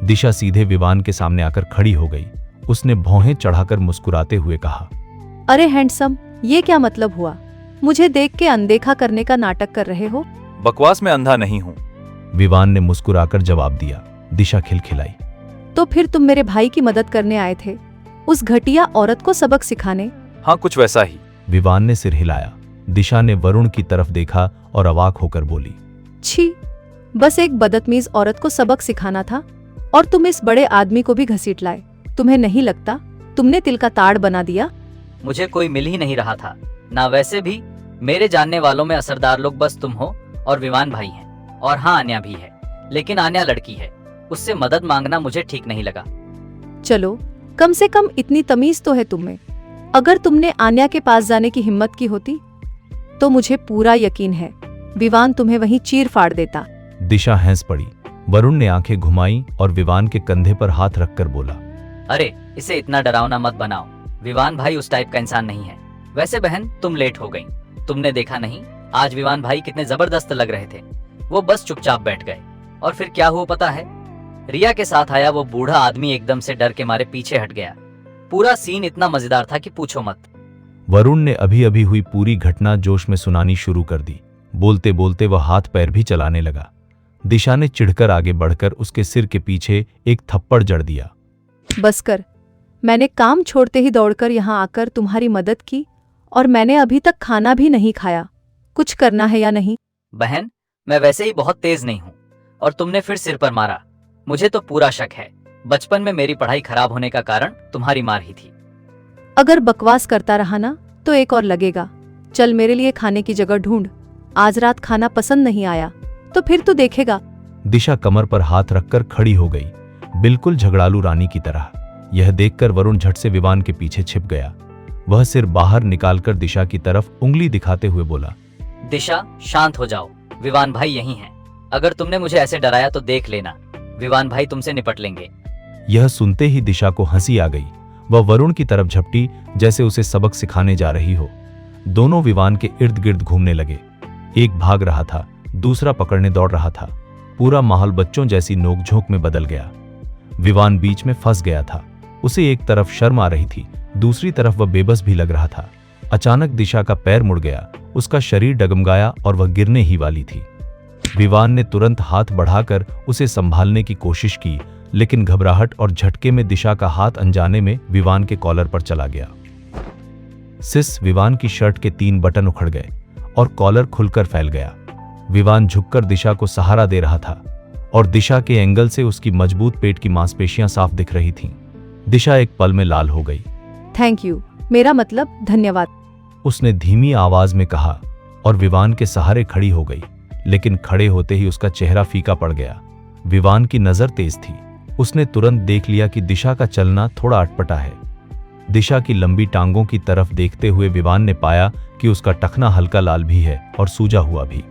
दिशा सीधे विवान के सामने आकर खड़ी हो गई। उसने भौहें चढ़ाकर मुस्कुराते हुए कहा, अरे हैंडसम, ये क्या मतलब हुआ? मुझे देख के अनदेखा करने का नाटक कर रहे हो? बकवास में अंधा नहीं हूं। विवान ने मुस्कुराकर जवाब दिया। दिशा खिलखिलाई। तो फिर तुम मेरे भाई की मदद करने आए थे, उस घटिया औरत को सबक सिखाने? हाँ, कुछ वैसा ही। विवान ने सिर हिलाया। दिशा ने वरुण की तरफ देखा और अवाक होकर बोली। छी, बस एक बदतमीज औरत को सबक सिखाना था और तुम इस बड़े आदमी को भी घसीट लाए। तुम्हें नहीं लगता तुमने तिल का ताड़ बना दिया? मुझे कोई मिल ही नहीं रहा था ना। वैसे भी मेरे जानने वालों में असरदार लोग बस तुम हो और विवान भाई हैं, और हाँ आन्या भी है, लेकिन आन्या लड़की है, उससे मदद मांगना मुझे ठीक नहीं लगा। चलो, कम से कम इतनी तमीज तो है तुम्हें। अगर तुमने आन्या के पास जाने की हिम्मत की होती तो मुझे पूरा यकीन है विवान तुम्हें वहीं चीर फाड़ देता। दिशा हंस पड़ी। वरुण ने आंखें घुमाई और विवान के कंधे पर हाथ रखकर बोला। अरे इसे इतना डरावना मत बनाओ, विवान भाई उस टाइप का इंसान नहीं है। वैसे बहन तुम लेट हो गई, तुमने देखा नहीं आज विवान भाई कितने जबरदस्त लग रहे थे। वो बस चुपचाप बैठ गए और फिर क्या हुआ पता है? रिया के साथ आया वो बूढ़ा आदमी एकदम से डर के मारे पीछे हट गया। पूरा सीन इतना मजेदार था कि पूछो मत। वरुण ने अभी अभी हुई पूरी घटना जोश में सुनानी शुरू कर दी। बोलते बोलते वह हाथ पैर भी चलाने लगा। दिशा ने चिढ़कर आगे बढ़कर उसके सिर के पीछे एक थप्पड़ जड़ दिया। बस कर, मैंने काम छोड़ते ही दौड़कर यहाँ आकर तुम्हारी मदद की और मैंने अभी तक खाना भी नहीं खाया। कुछ करना है या नहीं? बहन मैं वैसे ही बहुत तेज नहीं हूँ और तुमने फिर सिर पर मारा। मुझे तो पूरा शक है बचपन में मेरी पढ़ाई खराब होने का कारण तुम्हारी मार ही थी। अगर बकवास करता रहा ना तो एक और लगेगा। चल मेरे लिए खाने की जगह ढूंढ। आज रात खाना पसंद नहीं आया तो फिर तू देखेगा। दिशा कमर पर हाथ रखकर खड़ी हो गई, बिल्कुल झगड़ालू रानी की तरह। यह देखकर वरुण झट से विवान के पीछे छिप गया। वह सिर बाहर निकालकर दिशा की तरफ उंगली दिखाते हुए बोला। दिशा शांत हो जाओ, विवान भाई यहीं हैं। अगर तुमने मुझे ऐसे डराया तो देख लेना, विवान भाई तुमसे निपट लेंगे। यह सुनते ही दिशा को हंसी आ गई। वह वरुण की तरफ झपटी जैसे उसे सबक सिखाने जा रही हो। दोनों विवान के इर्द गिर्द घूमने लगे। एक भाग रहा था, दूसरा पकड़ने दौड़ रहा था। पूरा माहौल बच्चों जैसी नोकझोंक में बदल गया। विवान बीच में फंस गया था। उसे एक तरफ शर्म आ रही थी, दूसरी तरफ वह बेबस भी लग रहा था। अचानक दिशा का पैर मुड़ गया, उसका शरीर डगमगाया और वह गिरने ही वाली थी। विवान ने तुरंत हाथ बढ़ाकर उसे संभालने की कोशिश की, लेकिन घबराहट और झटके में दिशा का हाथ अनजाने में विवान के कॉलर पर चला गया। सिस विवान की शर्ट के 3 बटन उखड़ गए और कॉलर खुलकर फैल गया। विवान झुककर दिशा को सहारा दे रहा था और दिशा के एंगल से उसकी मजबूत पेट की मांसपेशियां साफ दिख रही थीं। दिशा एक पल में लाल हो गई। थैंक यू, मेरा मतलब धन्यवाद, उसने धीमी आवाज में कहा और विवान के सहारे खड़ी हो गई। लेकिन खड़े होते ही उसका चेहरा फीका पड़ गया। विवान की नजर तेज थी। उसने तुरंत देख लिया कि दिशा का चलना थोड़ा अटपटा है। दिशा की लंबी टांगों की तरफ देखते हुए विवान ने पाया कि उसका टखना हल्का लाल भी है और सूजा हुआ भी।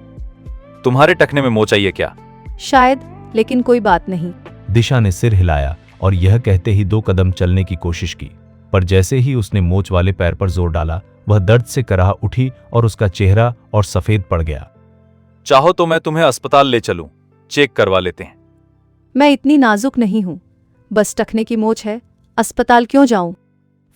तुम्हारे टखने में मोच आई है क्या? शायद, लेकिन कोई बात नहीं। दिशा ने सिर हिलाया और यह कहते ही 2 कदम चलने की कोशिश की, पर जैसे ही उसने मोच वाले पैर पर जोर डाला वह दर्द से कराह उठी और उसका चेहरा और सफेद पड़ गया। चाहो तो मैं तुम्हें अस्पताल ले चलूं, चेक करवा लेते हैं। मैं इतनी नाजुक नहीं हूँ, बस टखने की मोच है, अस्पताल क्यों जाऊं?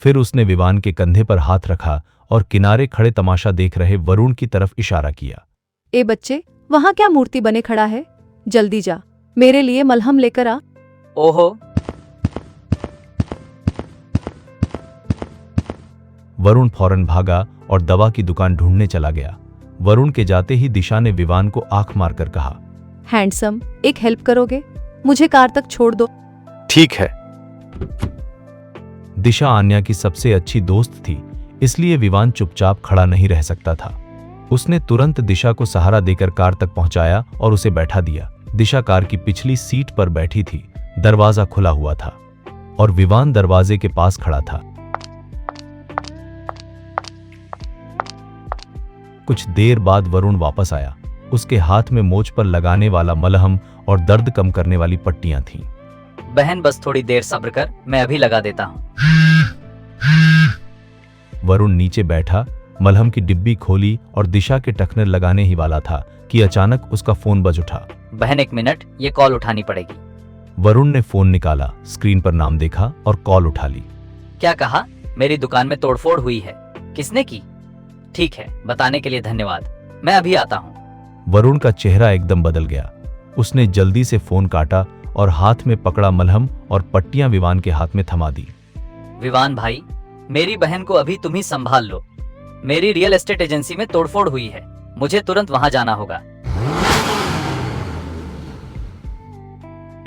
फिर उसने विवान के कंधे पर हाथ रखा और किनारे खड़े तमाशा देख रहे वरुण की तरफ इशारा किया। ए बच्चे, वहां क्या मूर्ति बने खड़ा है? जल्दी जा, मेरे लिए मलहम लेकर आ। ओहो, वरुण फौरन भागा और दवा की दुकान ढूंढने चला गया। वरुण के जाते ही दिशा ने विवान को आंख मारकर कहा। हैंडसम, एक हेल्प करोगे? मुझे कार तक छोड़ दो। ठीक है। दिशा आन्या की सबसे अच्छी दोस्त थी, इसलिए विवान चुपचाप खड़ा नहीं रह सकता था। उसने तुरंत दिशा को सहारा देकर कार तक पहुंचाया और उसे बैठा दिया। दिशा कार की पिछली सीट पर बैठी थी। दरवाजा खुला हुआ था और विवान दरवाजे के पास खड़ा था। कुछ देर बाद वरुण वापस आया। उसके हाथ में मोच पर लगाने वाला मलहम और दर्द कम करने वाली पट्टियां थीं। बहन बस थोड़ी देर सब्र कर, मैं अभी लगा देता हूँ। वरुण नीचे बैठा, मलहम की डिब्बी खोली और दिशा के टखने लगाने ही वाला था कि अचानक उसका फोन बज उठा। बहन 1 मिनट, ये कॉल उठानी पड़ेगी। वरुण ने फोन निकाला, स्क्रीन पर नाम देखा और कॉल उठा ली। क्या कहा? मेरी दुकान में तोड़फोड़ हुई है? किसने की? ठीक है, बताने के लिए धन्यवाद, मैं अभी आता हूँ। वरुण का चेहरा एकदम बदल गया। उसने जल्दी से फोन काटा और हाथ में पकड़ा मलहम और पट्टियां विवान के हाथ में थमा दी। विवान भाई, मेरी बहन को अभी तुम ही संभाल लो। मेरी रियल एस्टेट एजेंसी में तोड़फोड़ हुई है, मुझे तुरंत वहां जाना होगा।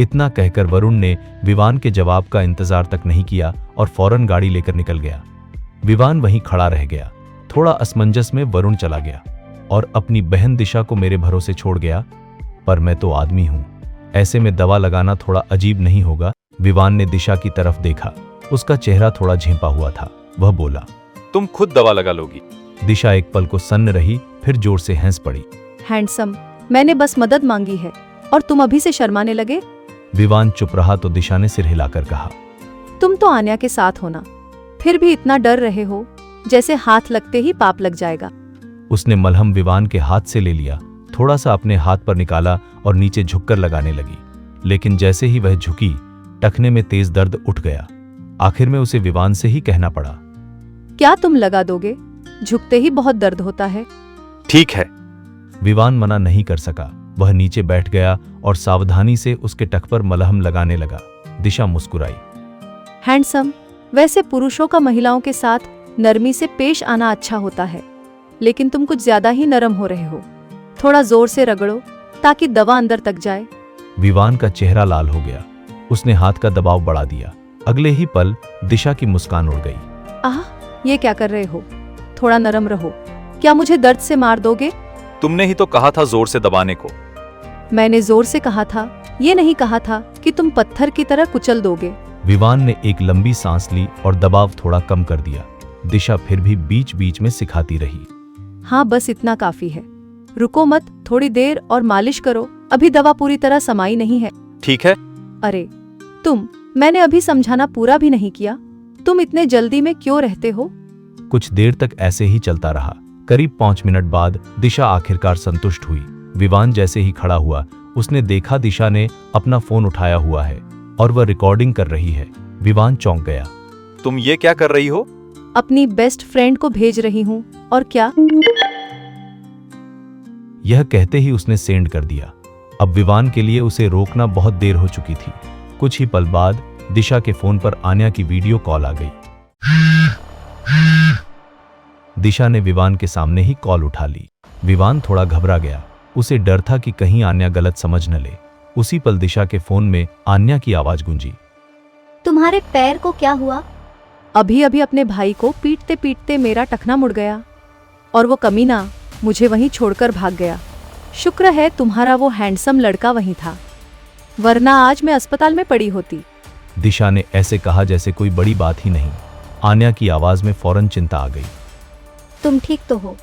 इतना कहकर वरुण ने विवान के जवाब का इंतजार तक नहीं किया और फौरन गाड़ी लेकर निकल गया। विवान वहीं खड़ा रह गया। थोड़ा असमंजस में वरुण चला गया और अपनी बहन दिशा को मेरे भरोसे छोड़ गया। पर मैं तो आदमी हूं, ऐसे में दवा लगाना थोड़ा अजीब नहीं होगा? विवान ने दिशा की तरफ देखा। उसका चेहरा थोड़ा झेंपा हुआ था। वह बोला, तुम खुद दवा लगा लोगी। दिशा एक पल को सन्न रही, फिर जोर से हंस पड़ी। हैंडसम, मैंने बस मदद मांगी है और तुम अभी से शर्माने लगे? विवान चुप रहा तो दिशा ने सिर हिलाकर कहा, तुम तो आन्या के साथ हो ना, फिर भी इतना डर रहे हो जैसे हाथ लगते ही पाप लग जाएगा। उसने मलहम विवान के हाथ से ले लिया, थोड़ा सा अपने हाथ पर निकाला और नीचे झुककर लगाने लगी। लेकिन जैसे ही वह झुकी, टखने में तेज दर्द उठ गया। आखिर में उसे विवान से ही कहना पड़ा, क्या तुम लगा दोगे? झुकते ही बहुत दर्द होता है। ठीक है। विवान मना नहीं कर सका। वह नीचे बैठ गया और सावधानी से उसके टक पर मलहम लगाने लगा। दिशा मुस्कुराई। हैंडसम, वैसे पुरुषों का महिलाओं के साथ नरमी से पेश आना अच्छा होता है, लेकिन तुम कुछ ज्यादा ही नरम हो रहे हो। थोड़ा जोर से रगड़ो ताकि दवा अंदर तक जाए। विवान का चेहरा लाल हो गया। उसने हाथ का दबाव बढ़ा दिया। अगले ही पल दिशा की मुस्कान उड़ गई। आह, ये क्या कर रहे हो? थोड़ा नरम रहो। क्या मुझे दर्द से मार दोगे? तुमने ही तो कहा था जोर से दबाने को। मैंने जोर से कहा था, ये नहीं कहा था कि तुम पत्थर की तरह कुचल दोगे। विवान ने एक लंबी सांस ली और दबाव थोड़ा कम कर दिया। दिशा फिर भी बीच बीच में सिखाती रही। हाँ, बस इतना काफी है। रुको मत, थोड़ी देर और मालिश करो। अभी दवा पूरी तरह समाई नहीं है। ठीक है। अरे मैंने अभी समझाना पूरा भी नहीं किया। तुम इतने जल्दी में क्यों रहते हो? कुछ देर तक ऐसे ही चलता रहा। करीब 5 मिनट बाद दिशा आखिरकार संतुष्ट हुई। विवान जैसे ही खड़ा हुआ, उसने देखा दिशा ने अपना फोन उठाया हुआ है और वह रिकॉर्डिंग कर रही है। विवान चौंक गया। तुम ये क्या कर रही हो? अपनी बेस्ट फ्रेंड को भेज रही हूँ। और क्या? यह कहते ही उसने सेंड कर दिया। अब विवान के लिए उसे रोकना बहुत देर हो चुकी थी। कुछ ही पल बाद दिशा के फोन पर आन्या की वीडियो कॉल आ गई। दिशा ने विवान के सामने ही कॉल उठा ली। विवान थोड़ा घबरा गया। उसे डर था कि कहीं आन्या गलत समझ न ले। उसी पल दिशा के फोन में आन्या की आवाज गूंजी। तुम्हारे पैर को क्या हुआ? अभी अभी अपने भाई को पीटते पीटते मेरा टखना मुड़ गया और वो कमीना मुझे वहीं छोड़कर भाग गया। शुक्र है तुम्हारा वो हैंडसम लड़का वहीं था, वरना आज मैं अस्पताल में पड़ी होती। दिशा ने ऐसे कहा जैसे कोई बड़ी बात ही नहीं। आन्या की आवाज में फौरन चिंता आ गई। तुम ठीक तो हो?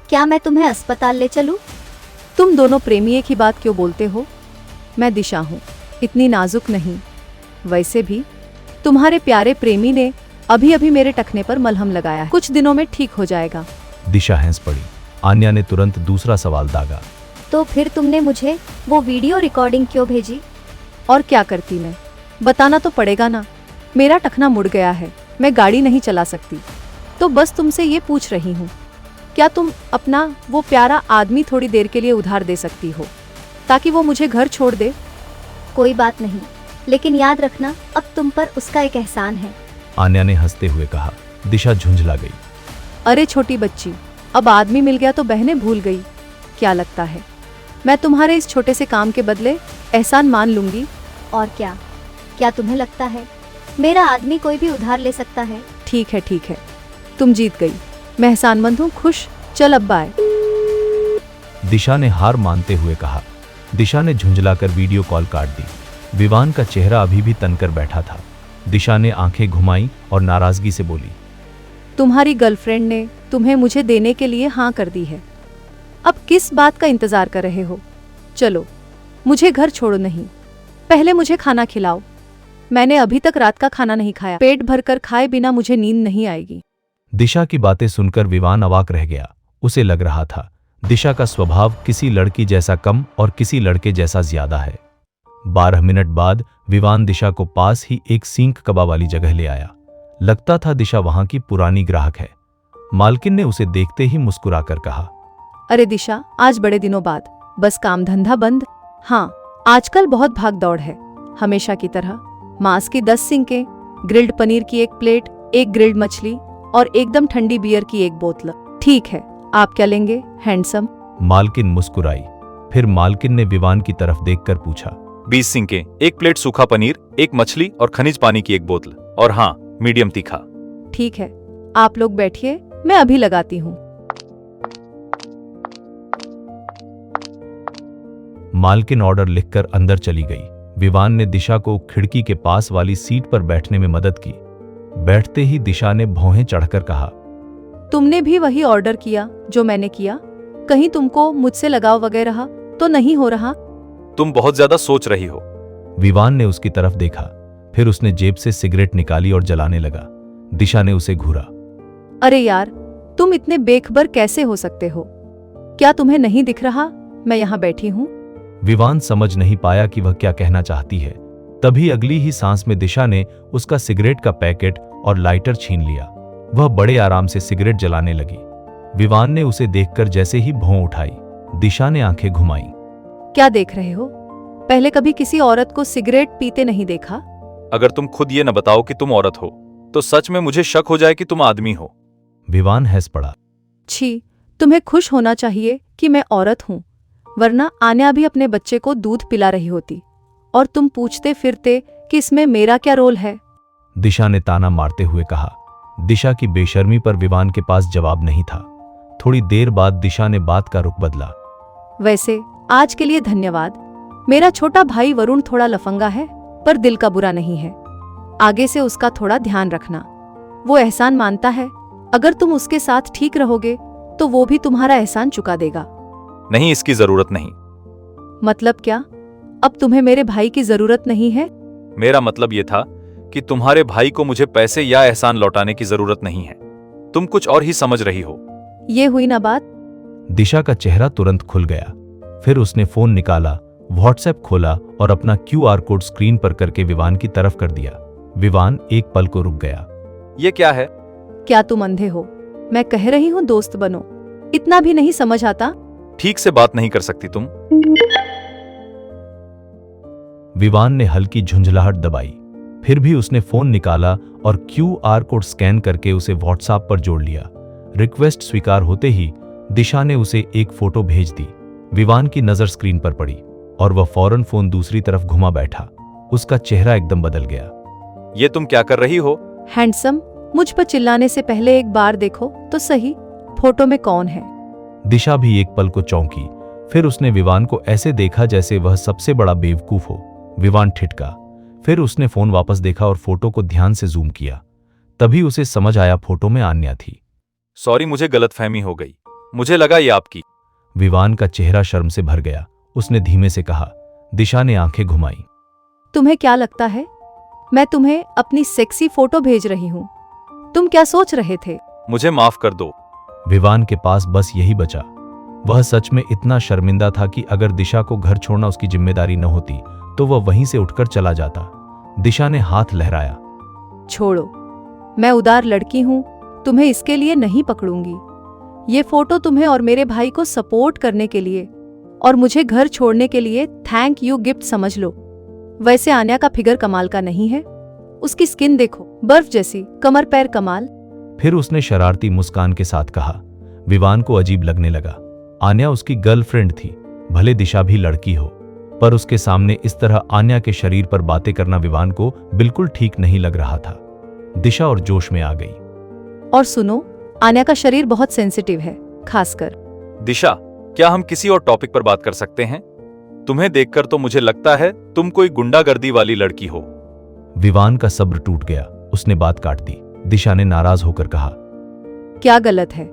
क्या मैं तुम्हें अस्पताल ले चलूं? तुम दोनों प्रेमी एक ही बात क्यों बोलते हो? मैं दिशा हूँ, इतनी नाजुक नहीं। वैसे भी तुम्हारे प्यारे प्रेमी ने अभी अभी मेरे टखने पर मलहम लगाया है। कुछ दिनों में ठीक हो जाएगा। दिशा हंस पड़ी। आन्या ने तुरंत दूसरा सवाल दागा। तो फिर तुमने मुझे वो वीडियो रिकॉर्डिंग क्यों भेजी? और क्या करती मैं? बताना तो पड़ेगा ना। मेरा टखना मुड़ गया है, मैं गाड़ी नहीं चला सकती, तो बस तुमसे ये पूछ रही हूँ, क्या तुम अपना वो प्यारा आदमी थोड़ी देर के लिए उधार दे सकती हो ताकि वो मुझे घर छोड़ दे? कोई बात नहीं, लेकिन याद रखना अब तुम पर उसका एक एहसान है। आन्या ने हंसते हुए कहा। दिशा झुंझला गई। अरे छोटी बच्ची, अब आदमी मिल गया तो बहनें भूल गई। क्या लगता है मैं तुम्हारे इस छोटे से काम के बदले एहसान मान लूंगी? और क्या तुम्हें लगता है मेरा आदमी कोई भी उधार ले सकता है? ठीक है, तुम जीत गई। मैं एहसानमंद हूँ। खुश, चल अब बाय। दिशा ने हार मानते हुए कहा। दिशा ने झुंझलाकर वीडियो कॉल काट दी। विवान का चेहरा अभी भी तनकर बैठा था। दिशा ने आंखें घुमाई और नाराजगी से बोली, तुम्हारी गर्लफ्रेंड ने तुम्हें मुझे देने के लिए हाँ कर दी है। अब किस बात का इंतजार कर रहे हो? चलो, मुझे घर छोड़ो नहीं, पहले मुझे खाना खिलाओ। मैंने अभी तक रात का खाना नहीं खाया। पेट भरकर खाए बिना मुझे नींद नहीं आएगी। दिशा की बातें सुनकर विवान अवाक रह गया। उसे लग रहा था दिशा का स्वभाव किसी लड़की जैसा कम और किसी लड़के जैसा ज्यादा है। 12 मिनट बाद विवान दिशा को पास ही एक सींग कबाब वाली जगह ले आया। लगता था दिशा वहां की पुरानी ग्राहक है। मालकिन ने उसे देखते ही मुस्कुराकर कहा, अरे दिशा, आज बड़े दिनों बाद बस काम धंधा बंद। हाँ, आजकल बहुत भाग दौड़ है, हमेशा की तरह। मांस की 10 सिंकें, ग्रिल्ड पनीर की 1 प्लेट, 1 ग्रिल्ड मछली और एकदम ठंडी बियर की 1 बोतल। ठीक है, आप क्या लेंगे हैंडसम? मालकिन मुस्कुराई। फिर मालकिन ने विवान की तरफ देखकर पूछा, 20 सिंकें, 1 प्लेट सूखा पनीर, 1 मछली और खनिज पानी की 1 बोतल, और हाँ, मीडियम तीखा। ठीक है, आप लोग बैठिए, मैं अभी लगाती हूँ। मालकिन ऑर्डर लिखकर अंदर चली गई। विवान ने दिशा को खिड़की के पास वाली सीट पर बैठने में मदद की। बैठते ही दिशा ने भौहें चढ़कर कहा, तुमने भी वही ऑर्डर किया जो मैंने किया? कहीं तुमको मुझसे लगाव वगैरह तो नहीं हो रहा? तुम बहुत ज्यादा सोच रही हो। विवान ने उसकी तरफ देखा, फिर उसने जेब से सिगरेट निकाली और जलाने लगा। दिशा ने उसे घूरा। अरे यार, तुम इतने बेखबर कैसे हो सकते हो? क्या तुम्हें नहीं दिख रहा मैं यहाँ बैठी हूँ? विवान समझ नहीं पाया कि वह क्या कहना चाहती है। तभी अगली ही सांस में दिशा ने उसका सिगरेट का पैकेट और लाइटर छीन लिया। वह बड़े आराम से सिगरेट जलाने लगी। विवान ने उसे देखकर जैसे ही भौं उठाई, दिशा ने आंखें घुमाई। क्या देख रहे हो? पहले कभी किसी औरत को सिगरेट पीते नहीं देखा? अगर तुम खुद ये न बताओ कि तुम औरत हो, तो सच में मुझे शक हो जाए कि तुम आदमी हो। विवान हंस पड़ा। छी, तुम्हें खुश होना चाहिए कि मैं औरत हूँ, वरना आन्या भी अपने बच्चे को दूध पिला रही होती और तुम पूछते फिरते कि इसमें मेरा क्या रोल है। दिशा ने ताना मारते हुए कहा। दिशा की बेशर्मी पर विवान के पास जवाब नहीं था। थोड़ी देर बाद दिशा ने बात का रुख बदला। वैसे आज के लिए धन्यवाद। मेरा छोटा भाई वरुण थोड़ा लफंगा है, पर दिल का बुरा नहीं है। आगे से उसका थोड़ा ध्यान रखना। वो एहसान मानता है, अगर तुम उसके साथ ठीक रहोगे तो वो भी तुम्हारा एहसान चुका देगा। नहीं, इसकी जरूरत नहीं। मतलब क्या? अब तुम्हें मेरे भाई की जरूरत नहीं है? मेरा मतलब ये था कि तुम्हारे भाई को मुझे पैसे या एहसान लौटाने की जरूरत नहीं है। तुम कुछ और ही समझ रही हो। ये हुई ना बात। दिशा का चेहरा तुरंत खुल गया। फिर उसने फोन निकाला, व्हाट्सएप खोला और अपना QR कोड स्क्रीन पर करके विवान की तरफ कर दिया। विवान एक पल को रुक गया। ये क्या है? क्या तुम अंधे हो? मैं कह रही हूँ दोस्त बनो। इतना भी नहीं समझ आता? ठीक से बात नहीं कर सकती तुम? विवान ने हल्की झुंझलाहट दबाई। फिर भी उसने फोन निकाला और QR कोड स्कैन करके उसे व्हाट्सएप पर जोड़ लिया। रिक्वेस्ट स्वीकार होते ही दिशा ने उसे एक फोटो भेज दी। विवान की नजर स्क्रीन पर पड़ी और वह फौरन फोन दूसरी तरफ घुमा बैठा। उसका चेहरा एकदम बदल गया। ये तुम क्या कर रही हो? हैंडसम, मुझ पर चिल्लाने से पहले एक बार देखो तो सही, फोटो में कौन है? दिशा भी एक पल को चौंकी। फिर उसने विवान को ऐसे देखा जैसे वह सबसे बड़ा बेवकूफ हो। विवान ठिठका। फिर उसने फोन वापस देखा और फोटो को ध्यान से जूम किया। तभी उसे समझ आया फोटो में आन्या थी। सॉरी, मुझे गलतफहमी हो गई। मुझे लगा ये आपकी। विवान का चेहरा शर्म से भर गया। उसने धीमे से कहा। दिशा ने आंखें घुमाई। तुम्हें क्या लगता है मैं तुम्हें अपनी सेक्सी फोटो भेज रही हूँ? तुम क्या सोच रहे थे? मुझे माफ कर दो। विवान के पास बस यही बचा। वह सच में इतना शर्मिंदा था कि अगर दिशा को घर छोड़ना उसकी जिम्मेदारी न होती तो वह वहीं से उठकर चला जाता। दिशा ने हाथ लहराया। छोड़ो, मैं उदार लड़की हूँ, तुम्हें इसके लिए नहीं पकड़ूंगी। ये फोटो तुम्हें और मेरे भाई को सपोर्ट करने के लिए और मुझे घर छोड़ने के लिए थैंक यू गिफ्ट समझ लो। वैसे आन्या का फिगर कमाल का नहीं है। उसकी स्किन देखो, बर्फ जैसी, कमर पैर कमाल। फिर उसने शरारती मुस्कान के साथ कहा। विवान को अजीब लगने लगा। आन्या उसकी गर्लफ्रेंड थी, भले दिशा भी लड़की हो, पर उसके सामने इस तरह आन्या के शरीर पर बातें करना विवान को बिल्कुल ठीक नहीं लग रहा था। दिशा और जोश में आ गई। और सुनो, आन्या का शरीर बहुत सेंसिटिव है, खासकर। दिशा, क्या हम किसी और टॉपिक पर बात कर सकते हैं? तुम्हें देखकर तो मुझे लगता है तुम कोई गुंडागर्दी वाली लड़की हो। विवान का सब्र टूट गया। उसने बात काट दी। दिशा ने नाराज होकर कहा। क्या गलत है?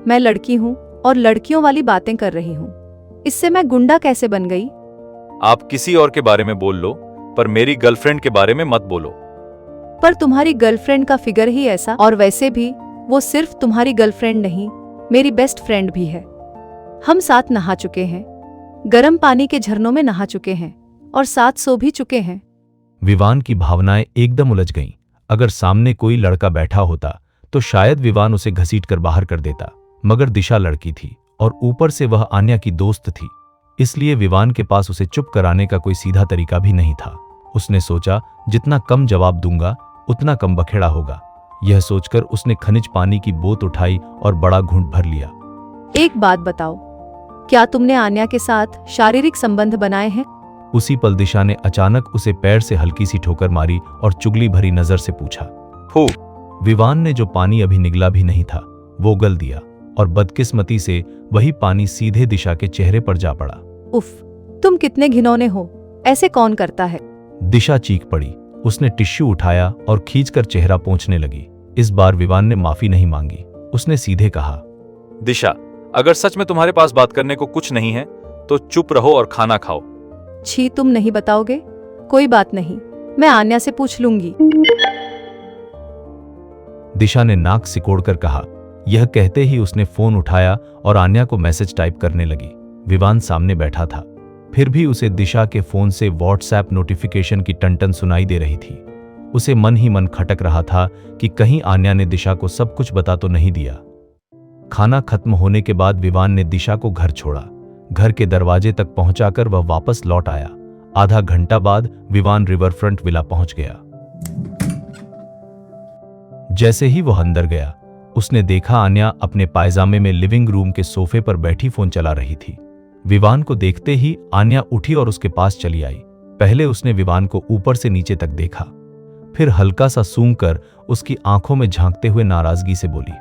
मैं लड़की हूँ और लड़कियों वाली बातें कर रही हूँ। इससे मैं गुंडा कैसे बन गई? आप किसी और के बारे में बोल लो, पर मेरी गर्लफ्रेंड के बारे में मत बोलो। पर तुम्हारी गर्लफ्रेंड का फिगर ही ऐसा, और वैसे भी वो सिर्फ तुम्हारी गर्लफ्रेंड नहीं, मेरी बेस्ट फ्रेंड भी है। हम साथ नहा चुके हैं, गर्म पानी के झरनों में नहा चुके हैं और साथ सो भी चुके हैं। विवान की भावनाएं एकदम उलझ गईं। अगर सामने कोई लड़का बैठा होता तो शायद विवान उसे घसीटकर बाहर कर देता, मगर दिशा लड़की थी और ऊपर से वह आन्या की दोस्त थी। इसलिए विवान के पास उसे चुप कराने का कोई सीधा तरीका भी नहीं था। उसने सोचा जितना कम जवाब दूंगा उतना कम बखेड़ा होगा। यह सोचकर उसने खनिज पानी की बोतल उठाई और बड़ा घूंट भर लिया। एक बात बताओ, क्या तुमने आन्या के साथ शारीरिक संबंध बनाए हैं? उसी पल दिशा ने अचानक उसे पैर से हल्की सी ठोकर मारी और चुगली भरी नजर से पूछा। हो। विवान ने जो पानी अभी निगला भी नहीं था वो गल दिया और बदकिस्मती से वही पानी सीधे दिशा के चेहरे पर जा पड़ा। उफ, तुम कितने घिनौने हो, ऐसे कौन करता है? दिशा चीख पड़ी। उसने टिश्यू उठाया और खींचकर चेहरा पोंछने लगी। इस बार विवान ने माफी नहीं मांगी। उसने सीधे कहा, दिशा, अगर सच में तुम्हारे पास बात करने को कुछ नहीं है तो चुप रहो और खाना खाओ। छी, तुम नहीं बताओगे? कोई बात नहीं, मैं आन्या से पूछ लूंगी। दिशा ने नाक सिकोड़कर कहा। यह कहते ही उसने फोन उठाया और आन्या को मैसेज टाइप करने लगी। विवान सामने बैठा था, फिर भी उसे दिशा के फोन से व्हाट्सएप नोटिफिकेशन की टनटन सुनाई दे रही थी। उसे मन ही मन खटक रहा था कि कहीं आन्या ने दिशा को सब कुछ बता तो नहीं दिया। खाना खत्म होने के बाद विवान ने दिशा को घर छोड़ा। घर के दरवाजे तक पहुंचाकर वह वापस लौट आया। आधा घंटा बाद विवान रिवरफ्रंट विला पहुंच गया। जैसे ही वह अंदर गया, उसने देखा आन्या अपने पायजामे में लिविंग रूम के सोफे पर बैठी फोन चला रही थी। विवान को देखते ही आन्या उठी और उसके पास चली आई। पहले उसने विवान को ऊपर से नीचे तक देखा, फिर हल्का सा सूंघ कर उसकी आंखों में झांकते हुए नाराजगी से बोली,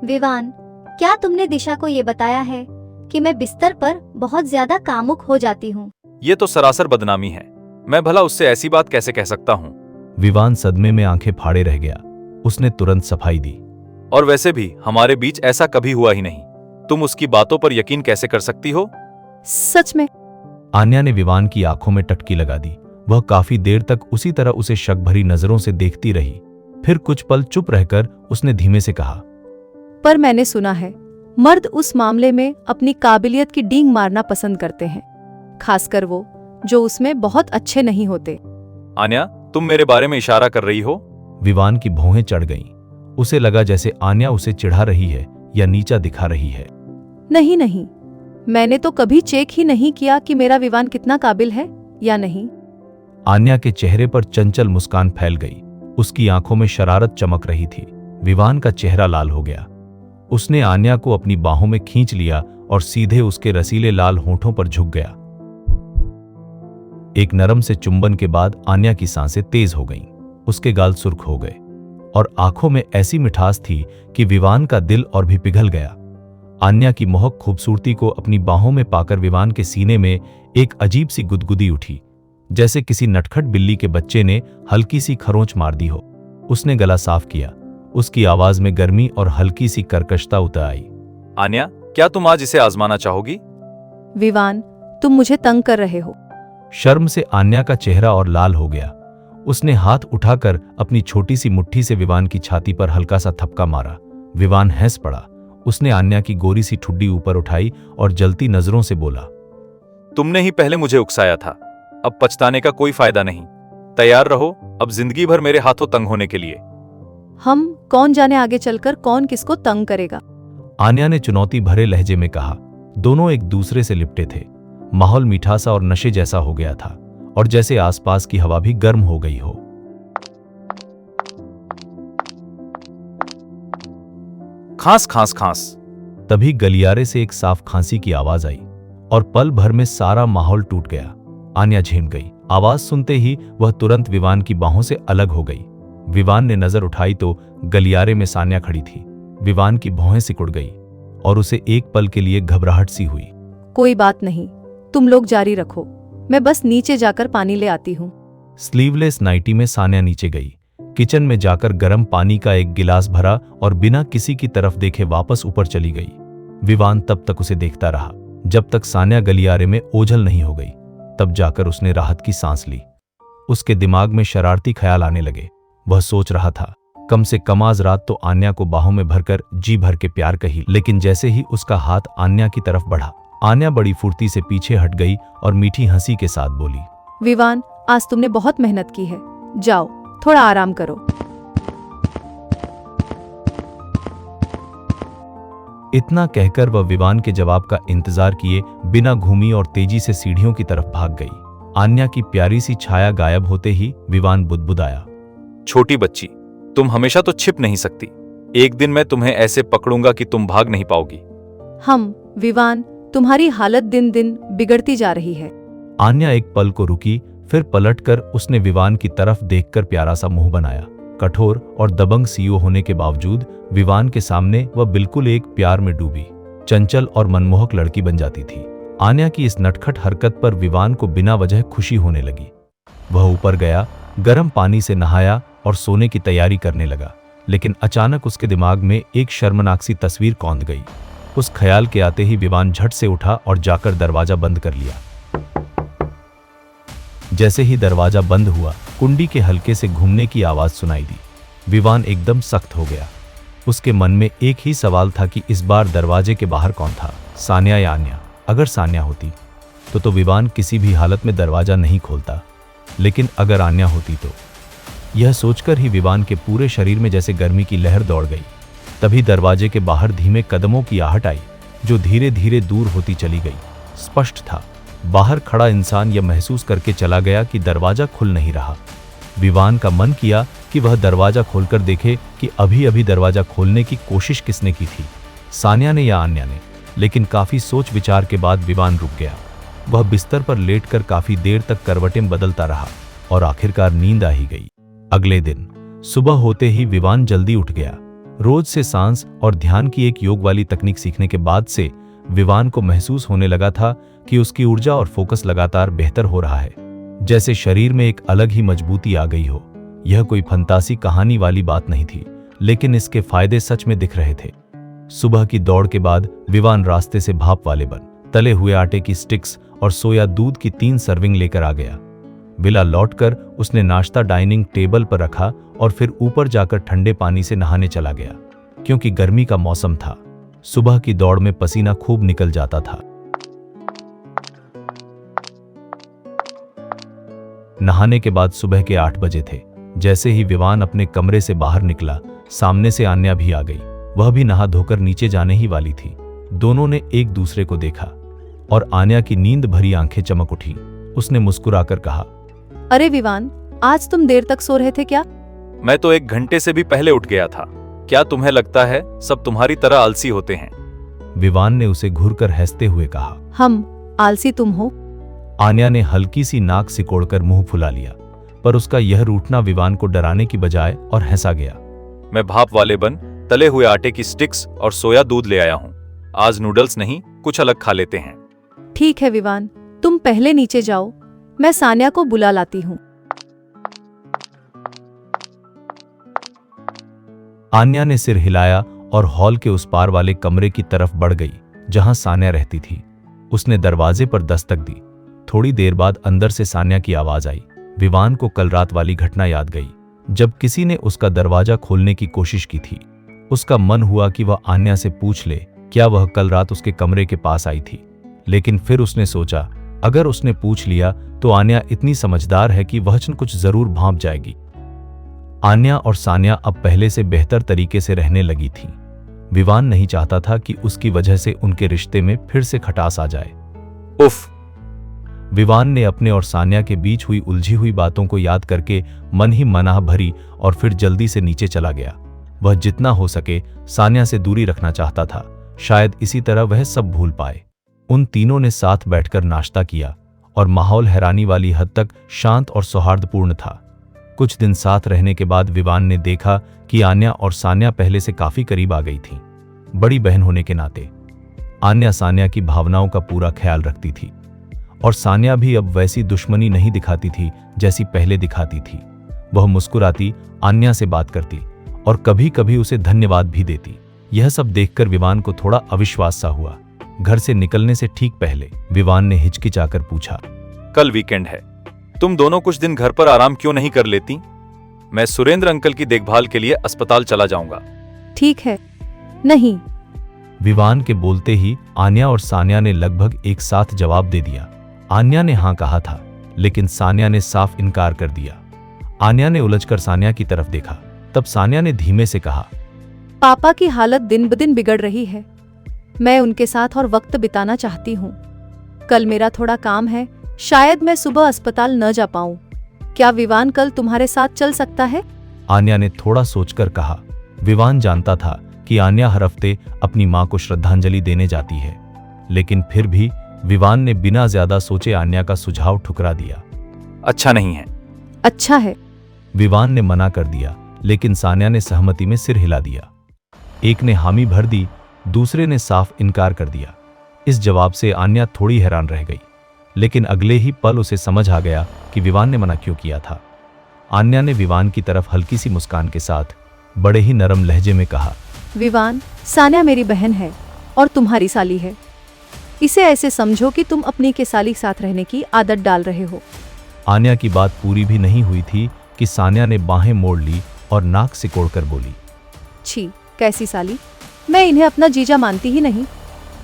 विवान, क्या तुमने दिशा को ये बताया है कि मैं बिस्तर पर बहुत ज्यादा कामुक हो जाती हूँ? ये तो सरासर बदनामी है। मैं भला उससे ऐसी बात कैसे कह सकता हूँ? विवान सदमे में आंखें फाड़े रह गया। उसने तुरंत सफाई दी, और वैसे भी हमारे बीच ऐसा कभी हुआ ही नहीं। तुम उसकी बातों पर यकीन कैसे कर सकती हो? सच में? आन्या ने विवान की आंखों में टटकी लगा दी। वह काफी देर तक उसी तरह उसे शक भरी नजरों से देखती रही। फिर कुछ पल चुप रहकर उसने धीमे से कहा, पर मैंने सुना है मर्द उस मामले में अपनी काबिलियत की डींग मारना पसंद करते हैं, खासकर वो जो उसमें बहुत अच्छे नहीं होते। आन्या, तुम मेरे बारे में इशारा कर रही हो? विवान की भौहें चढ़ गईं। उसे लगा जैसे आन्या उसे चिढ़ा रही है या नीचा दिखा रही है। नहीं नहीं, मैंने तो कभी चेक ही नहीं किया कि मेरा विवान कितना काबिल है या नहीं। आन्या के चेहरे पर चंचल मुस्कान फैल गई। उसकी आंखों में शरारत चमक रही थी। विवान का चेहरा लाल हो गया। उसने आन्या को अपनी बाहों में खींच लिया और सीधे उसके रसीले लाल होठों पर झुक गया। एक नरम से चुंबन के बाद आन्या की सांसें तेज हो गईं। उसके गाल सुर्ख हो गए और आंखों में ऐसी मिठास थी कि विवान का दिल और भी पिघल गया। आन्या की मोहक खूबसूरती को अपनी बाहों में पाकर विवान के सीने में एक अजीब सी गुदगुदी उठी, जैसे किसी नटखट बिल्ली के बच्चे ने हल्की सी खरोंच मार दी हो। उसने गला साफ किया। उसकी आवाज में गर्मी और हल्की सी कर्कशता उतर आई। आन्या, क्या तुम आज इसे आजमाना चाहोगी? विवान, तुम मुझे तंग कर रहे हो। शर्म से आन्या का चेहरा और लाल हो गया। उसने हाथ उठाकर अपनी छोटी सी मुट्ठी से विवान की छाती पर हल्का सा थपका मारा। विवान हंस पड़ा। उसने आन्या की गोरी सी ठुड्डी ऊपर उठाई और जलती नजरों से बोला, तुमने ही पहले मुझे उकसाया था। अब पछताने का कोई फायदा नहीं। तैयार रहो अब जिंदगी भर मेरे हाथों तंग होने के लिए। हम कौन जाने आगे चलकर कौन किसको तंग करेगा। आन्या ने चुनौती भरे लहजे में कहा। दोनों एक दूसरे से लिपटे थे। माहौल मीठा सा और नशे जैसा हो गया था और जैसे आसपास की हवा भी गर्म हो गई हो। खांस खांस खांस। तभी गलियारे से एक साफ खांसी की आवाज आई और पल भर में सारा माहौल टूट गया। आन्या झेम गई। आवाज सुनते ही वह तुरंत विवान की बाहों से अलग हो गई। विवान ने नजर उठाई तो गलियारे में सान्या खड़ी थी। विवान की भौहें सिकुड़ गई और उसे एक पल के लिए घबराहट सी हुई। कोई बात नहीं, तुम लोग जारी रखो, मैं बस नीचे जाकर पानी ले आती हूँ। स्लीवलेस नाइटी में सान्या नीचे गई। किचन में जाकर गर्म पानी का एक गिलास भरा और बिना किसी की तरफ देखे वापस ऊपर चली गई। विवान तब तक उसे देखता रहा जब तक सान्या गलियारे में ओझल नहीं हो गई। तब जाकर उसने राहत की सांस ली। उसके दिमाग में शरारती ख्याल आने लगे। वह सोच रहा था, कम से कम आज रात तो आन्या को बाहों में भरकर जी भर के प्यार कही। लेकिन जैसे ही उसका हाथ आन्या की तरफ बढ़ा, आन्या बड़ी फुर्ती से पीछे हट गई और मीठी हंसी के साथ बोली, विवान, आज तुमने बहुत मेहनत की है, जाओ थोड़ा आराम करो। इतना कहकर वह विवान के जवाब का इंतजार किए बिना घूमी और तेजी से सीढ़ियों की तरफ भाग गई। आन्या की प्यारी सी छाया गायब होते ही विवान बुदबुदाया। छोटी बच्ची, तुम हमेशा तो छिप नहीं सकती। एक दिन मैं तुम्हें ऐसे पकड़ूंगा कि तुम भाग नहीं पाओगी। विवान, तुम्हारी हालत दिन दिन बिगड़ती जा रही है। आन्या एक पल को रुकी, फिर पलटकर उसने विवान की तरफ देखकर प्यारा सा मुंह बनाया। कठोर और दबंग सीईओ होने के बावजूद विवान के सामने वह बिल्कुल एक प्यार में डूबी, चंचल और मनमोहक लड़की बन जाती थी। आन्या की इस नटखट हरकत पर विवान को बिना वजह खुशी होने लगी। वह ऊपर गया, गर्म पानी से नहाया और सोने की तैयारी करने लगा। लेकिन अचानक उसके दिमाग में एक शर्मनाक सी तस्वीर कौंध गई। उस ख्याल के आते ही विवान झट से उठा और जाकर दरवाजा बंद कर लिया। जैसे ही दरवाजा बंद हुआ, कुंडी के हल्के से घूमने की आवाज सुनाई दी। विवान एकदम सख्त हो गया। उसके मन में एक ही सवाल था कि इस बार दरवाजे के बाहर कौन था, सान्या या आन्या। अगर सान्या होती तो विवान किसी भी हालत में दरवाजा नहीं खोलता, लेकिन अगर आन्या होती तो। यह सोचकर ही विवान के पूरे शरीर में जैसे गर्मी की लहर दौड़ गई। तभी दरवाजे के बाहर धीमे कदमों की आहट आई, जो धीरे धीरे दूर होती चली गई। स्पष्ट था, बाहर खड़ा इंसान यह महसूस करके चला गया कि दरवाजा खुल नहीं रहा। विवान का मन किया कि वह दरवाजा खोलकर देखे कि अभी अभी दरवाजा खोलने की कोशिश किसने की थी, सान्या ने या आन्या ने। लेकिन काफी सोच विचार के बाद विवान रुक गया। वह बिस्तर पर लेटकर काफी देर तक करवटें बदलता रहा और आखिरकार नींद आ ही गई। अगले दिन सुबह होते ही विवान जल्दी उठ गया। रोज से सांस और ध्यान की एक योग वाली तकनीक सीखने के बाद से विवान को महसूस होने लगा था कि उसकी ऊर्जा और फोकस लगातार बेहतर हो रहा है, जैसे शरीर में एक अलग ही मजबूती आ गई हो। यह कोई फंतासी कहानी वाली बात नहीं थी, लेकिन इसके फायदे सच में दिख रहे थे। सुबह की दौड़ के बाद विवान रास्ते से भाप वाले बन, तले हुए आटे की स्टिक्स और सोया दूध की 3 सर्विंग लेकर आ गया। विला लौटकर उसने नाश्ता डाइनिंग टेबल पर रखा और फिर ऊपर जाकर ठंडे पानी से नहाने चला गया, क्योंकि गर्मी का मौसम था। सुबह की दौड़ में पसीना खूब निकल जाता था। नहाने के बाद सुबह के 8 बजे थे। जैसे ही विवान अपने कमरे से बाहर निकला, सामने से आन्या भी आ गई। वह भी नहा धोकर नीचे जाने ही वाली थी। दोनों ने एक दूसरे को देखा और आन्या की नींद भरी आंखें चमक उठी। उसने मुस्कुराकर कहा, अरे विवान, आज तुम देर तक सो रहे थे क्या? मैं तो 1 घंटे से भी पहले उठ गया था। क्या तुम्हें लगता है सब तुम्हारी तरह आलसी होते हैं? विवान ने उसे घूरकर हंसते हुए कहा। हम आलसी तुम हो? आन्या ने हल्की सी नाक सिकोड़कर मुंह फुला लिया, पर उसका यह रूठना विवान को डराने की बजाय और हंसा गया। मैं भाप वाले बन, तले हुए आटे की स्टिक्स और सोया दूध ले आया हूँ। आज नूडल्स नहीं, कुछ अलग खा लेते हैं। ठीक है विवान, तुम पहले नीचे जाओ, मैं सान्या को बुला लाती हूँ। आन्या ने सिर हिलाया और हॉल के उस पार वाले कमरे की तरफ बढ़ गई, जहां सान्या रहती थी। उसने दरवाजे पर दस्तक दी। थोड़ी देर बाद अंदर से सान्या की आवाज आई। विवान को कल रात वाली घटना याद गई, जब किसी ने उसका दरवाजा खोलने की कोशिश की थी। उसका मन हुआ कि वह आन्या से पूछ ले क्या वह कल रात उसके कमरे के पास आई थी, लेकिन फिर उसने सोचा अगर उसने पूछ लिया तो आन्या इतनी समझदार है कि वह कुछ जरूर भांप जाएगी। आन्या और सान्या अब पहले से बेहतर तरीके से रहने लगी थीं। विवान नहीं चाहता था कि उसकी वजह से उनके रिश्ते में फिर से खटास आ जाए। उफ! विवान ने अपने और सान्या के बीच हुई उलझी हुई बातों को याद करके मन ही मनाह भरी और फिर जल्दी से नीचे चला गया। वह जितना हो सके सान्या से दूरी रखना चाहता था, शायद इसी तरह वह सब भूल पाए। उन तीनों ने साथ बैठकर नाश्ता किया और माहौल हैरानी वाली हद तक शांत और सौहार्दपूर्ण था। कुछ दिन साथ रहने के बाद विवान ने देखा कि आन्या और सान्या पहले से काफी करीब आ गई थीं। बड़ी बहन होने के नाते आन्या सान्या की भावनाओं का पूरा ख्याल रखती थी और सान्या भी अब वैसी दुश्मनी नहीं दिखाती थी जैसी पहले दिखाती थी। वह मुस्कुराती, आन्या से बात करती और कभी कभी उसे धन्यवाद भी देती। यह सब देखकर विवान को थोड़ा अविश्वास सा हुआ। घर से निकलने से ठीक पहले विवान ने हिचकिचाकर पूछा, कल वीकेंड है, तुम दोनों कुछ दिन घर पर आराम क्यों नहीं कर लेती? मैं सुरेंद्र अंकल की देखभाल के लिए अस्पताल चला जाऊंगा। ठीक है। नहीं। विवान के बोलते ही आन्या और सान्या ने लगभग एक साथ जवाब दे दिया। आन्या ने हाँ कहा था, लेकिन सान्या ने साफ इनकार कर दिया। आन्या ने उलझकर सान्या की तरफ देखा। तब सान्या ने धीमे से कहा, पापा की हालत दिन ब दिन बिगड़ रही है। मैं उनके साथ और वक्त बिताना चाहती हूँ। कल मेरा थोड़ा काम है, शायद मैं सुबह अस्पताल न जा पाऊँ। क्या विवान कल तुम्हारे साथ चल सकता है? आन्या ने थोड़ा सोचकर कहा। विवान जानता था कि आन्या हर हफ्ते अपनी मां को श्रद्धांजलि देने जाती है, लेकिन फिर भी विवान ने बिना ज्यादा सोचे आन्या का सुझाव ठुकरा दिया। अच्छा नहीं है। अच्छा है। विवान ने मना कर दिया, लेकिन सान्या ने सहमति में सिर हिला दिया। एक ने हामी भर दी, दूसरे ने साफ इनकार कर दिया। इस जवाब से आन्या थोड़ी हैरान रह गई, लेकिन अगले ही पल उसे समझ आ गया कि विवान ने मना क्यों किया था। आन्या ने विवान की तरफ हल्की सी मुस्कान के साथ बड़े ही नरम लहजे में कहा, विवान, सान्या मेरी बहन है और तुम्हारी साली है। इसे ऐसे समझो कि तुम अपनी के साली साथ रहने की आदत डाल रहे हो। आन्या की बात पूरी भी नहीं हुई थी कि सान्या ने बाहें मोड़ ली और नाक सिकोड़कर बोली, छी, कैसी साली, मैं इन्हें अपना जीजा मानती ही नहीं।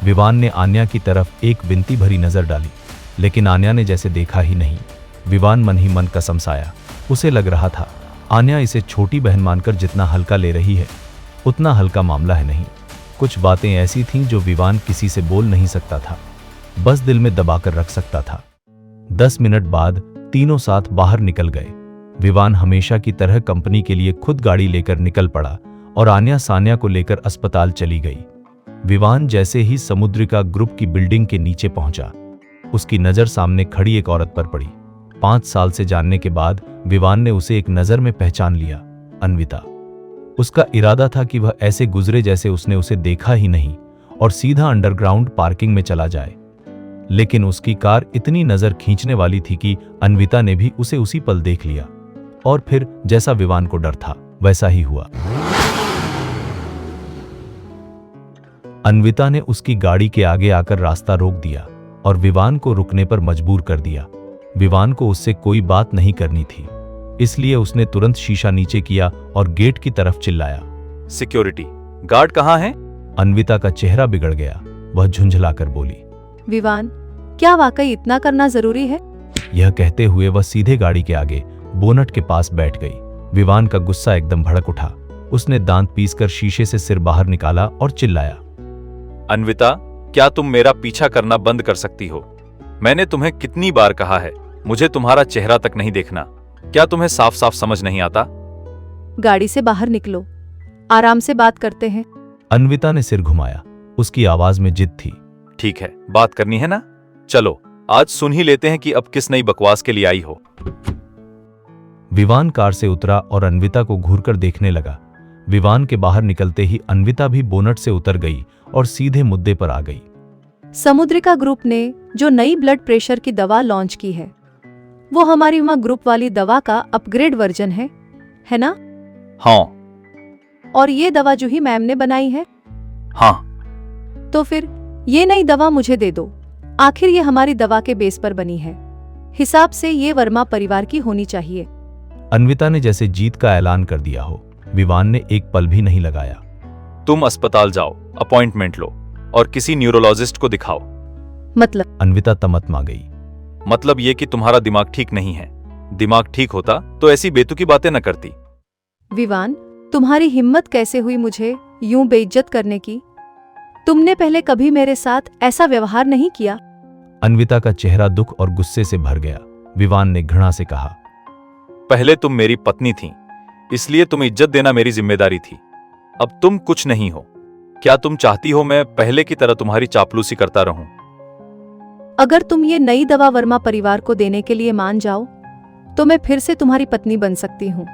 विवान ने आन्या की तरफ एक विनती भरी नजर डाली, लेकिन आन्या ने जैसे देखा ही नहीं। विवान मन ही मन कसम साया। उसे लग रहा था आन्या इसे छोटी बहन मानकर जितना हल्का ले रही है, उतना हल्का मामला है नहीं। कुछ बातें ऐसी थीं जो विवान किसी से बोल नहीं सकता था, बस दिल में दबाकर रख सकता था। 10 मिनट बाद तीनों साथ बाहर निकल गए। विवान हमेशा की तरह कंपनी के लिए खुद गाड़ी लेकर निकल पड़ा और आन्या सान्या को लेकर अस्पताल चली गई। विवान जैसे ही समुद्रिका ग्रुप की बिल्डिंग के नीचे पहुंचा, उसकी नजर सामने खड़ी एक औरत पर पड़ी। 5 साल से जानने के बाद विवान ने उसे एक नजर में पहचान लिया, अन्विता। उसका इरादा था कि वह ऐसे गुजरे जैसे उसने उसे देखा ही नहीं और सीधा अंडरग्राउंड पार्किंग में चला जाए, लेकिन उसकी कार इतनी नजर खींचने वाली थी कि अन्विता ने भी उसे उसी पल देख लिया, और फिर जैसा विवान को डर था वैसा ही हुआ। अन्विता ने उसकी गाड़ी के आगे आकर रास्ता रोक दिया और विवान को रुकने पर मजबूर कर दिया। विवान को उससे कोई बात नहीं करनी थी, इसलिए उसने तुरंत शीशा नीचे किया और गेट की तरफ चिल्लाया, सिक्योरिटी गार्ड कहाँ है? अन्विता का चेहरा बिगड़ गया। वह झुंझलाकर बोली, विवान, क्या वाकई इतना करना जरूरी है? यह कहते हुए वह सीधे गाड़ी के आगे बोनट के पास बैठ गई। विवान का गुस्सा एकदम भड़क उठा। उसने दांत पीसकर शीशे से सिर बाहर निकाला और चिल्लाया, अन्विता, क्या तुम मेरा पीछा करना बंद कर सकती हो? मैंने तुम्हें कितनी बार कहा है, मुझे तुम्हारा चेहरा तक नहीं देखना। क्या तुम्हें साफ साफ समझ नहीं आता? गाड़ी से बाहर निकलो, आराम से बात करते हैं। अन्विता ने सिर घुमाया। उसकी आवाज में जिद थी। ठीक है, बात करनी है ना? चलो आज सुन ही लेते हैं कि अब किस नई बकवास के लिए आई हो। विवान कार से उतरा और अन्विता को घूरकर देखने लगा। विवान के बाहर निकलते ही अन्विता भी बोनट से उतर गई और सीधे मुद्दे पर आ गई। समुद्रिका ग्रुप ने जो नई ब्लड प्रेशर की दवा लॉन्च की है, वो हमारी उमा ग्रुप वाली दवा का अपग्रेड वर्जन है ना? हाँ। और ये दवा जो ही मैम ने बनाई है? हाँ। तो फिर ये नई दवा मुझे दे दो। आखिर ये हमारी दवा के बेस पर बनी है, हिसाब से ये वर्मा परिवार की होनी चाहिए। अन्विता ने जैसे जीत का ऐलान कर दिया हो। विवान ने एक पल भी नहीं लगाया। तुम अस्पताल जाओ, अपॉइंटमेंट लो और किसी न्यूरोलॉजिस्ट को दिखाओ। मतलब? अन्विता तमतमा गई। मतलब ये कि तुम्हारा दिमाग ठीक नहीं है। दिमाग ठीक होता तो ऐसी बेतुकी बातें न करती। विवान, तुम्हारी हिम्मत कैसे हुई मुझे यूं बेइज्जत करने की? तुमने पहले कभी मेरे साथ ऐसा व्यवहार नहीं किया। अन्विता का चेहरा दुख और गुस्से से भर गया। विवान ने घृणा से कहा, पहले तुम मेरी पत्नी थी, इसलिए तुम्हें इज्जत देना मेरी जिम्मेदारी थी। अब तुम कुछ नहीं हो। क्या तुम चाहती हो मैं पहले की तरह तुम्हारी चापलूसी करता रहूं? अगर तुम ये नई दवा वर्मा परिवार को देने के लिए मान जाओ तो मैं फिर से तुम्हारी पत्नी बन सकती हूँ।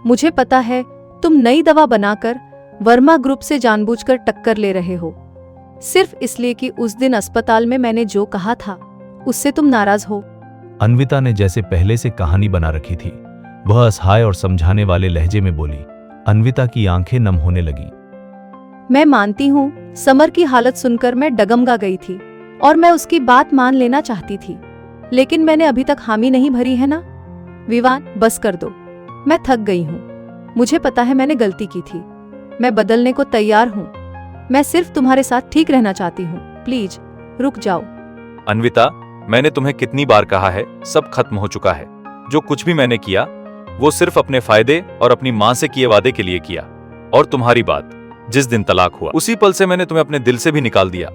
मुझे पता है तुम नई दवा बनाकर वर्मा ग्रुप से जानबूझकर टक्कर ले रहे हो, सिर्फ इसलिए कि उस दिन अस्पताल में मैंने जो कहा था उससे तुम नाराज हो। अन्विता ने जैसे पहले से कहानी बना रखी थी। वह असहाय और समझाने वाले लहजे में बोली। अन्विता की आंखें नम होने लगी। मैं मानती हूँ समर की हालत सुनकर मैं डगमगा गई थी और मैं उसकी बात मान लेना चाहती थी, लेकिन मैंने अभी तक हामी नहीं भरी है ना। विवान, बस कर दो, मैं थक गई हूँ। मुझे पता है मैंने गलती की थी, मैं बदलने को तैयार हूँ। मैं सिर्फ तुम्हारे साथ ठीक रहना चाहती हूँ। प्लीज रुक जाओ। अन्विता, मैंने तुम्हें कितनी बार कहा है, सब खत्म हो चुका है। जो कुछ भी मैंने किया वो सिर्फ अपने फायदे और अपनी मां से किए वादे के लिए किया। और तुम्हारी बात, जिस दिन तलाक हुआ उसी पल से मैंने तुम्हें अपने दिल से भी निकाल दिया।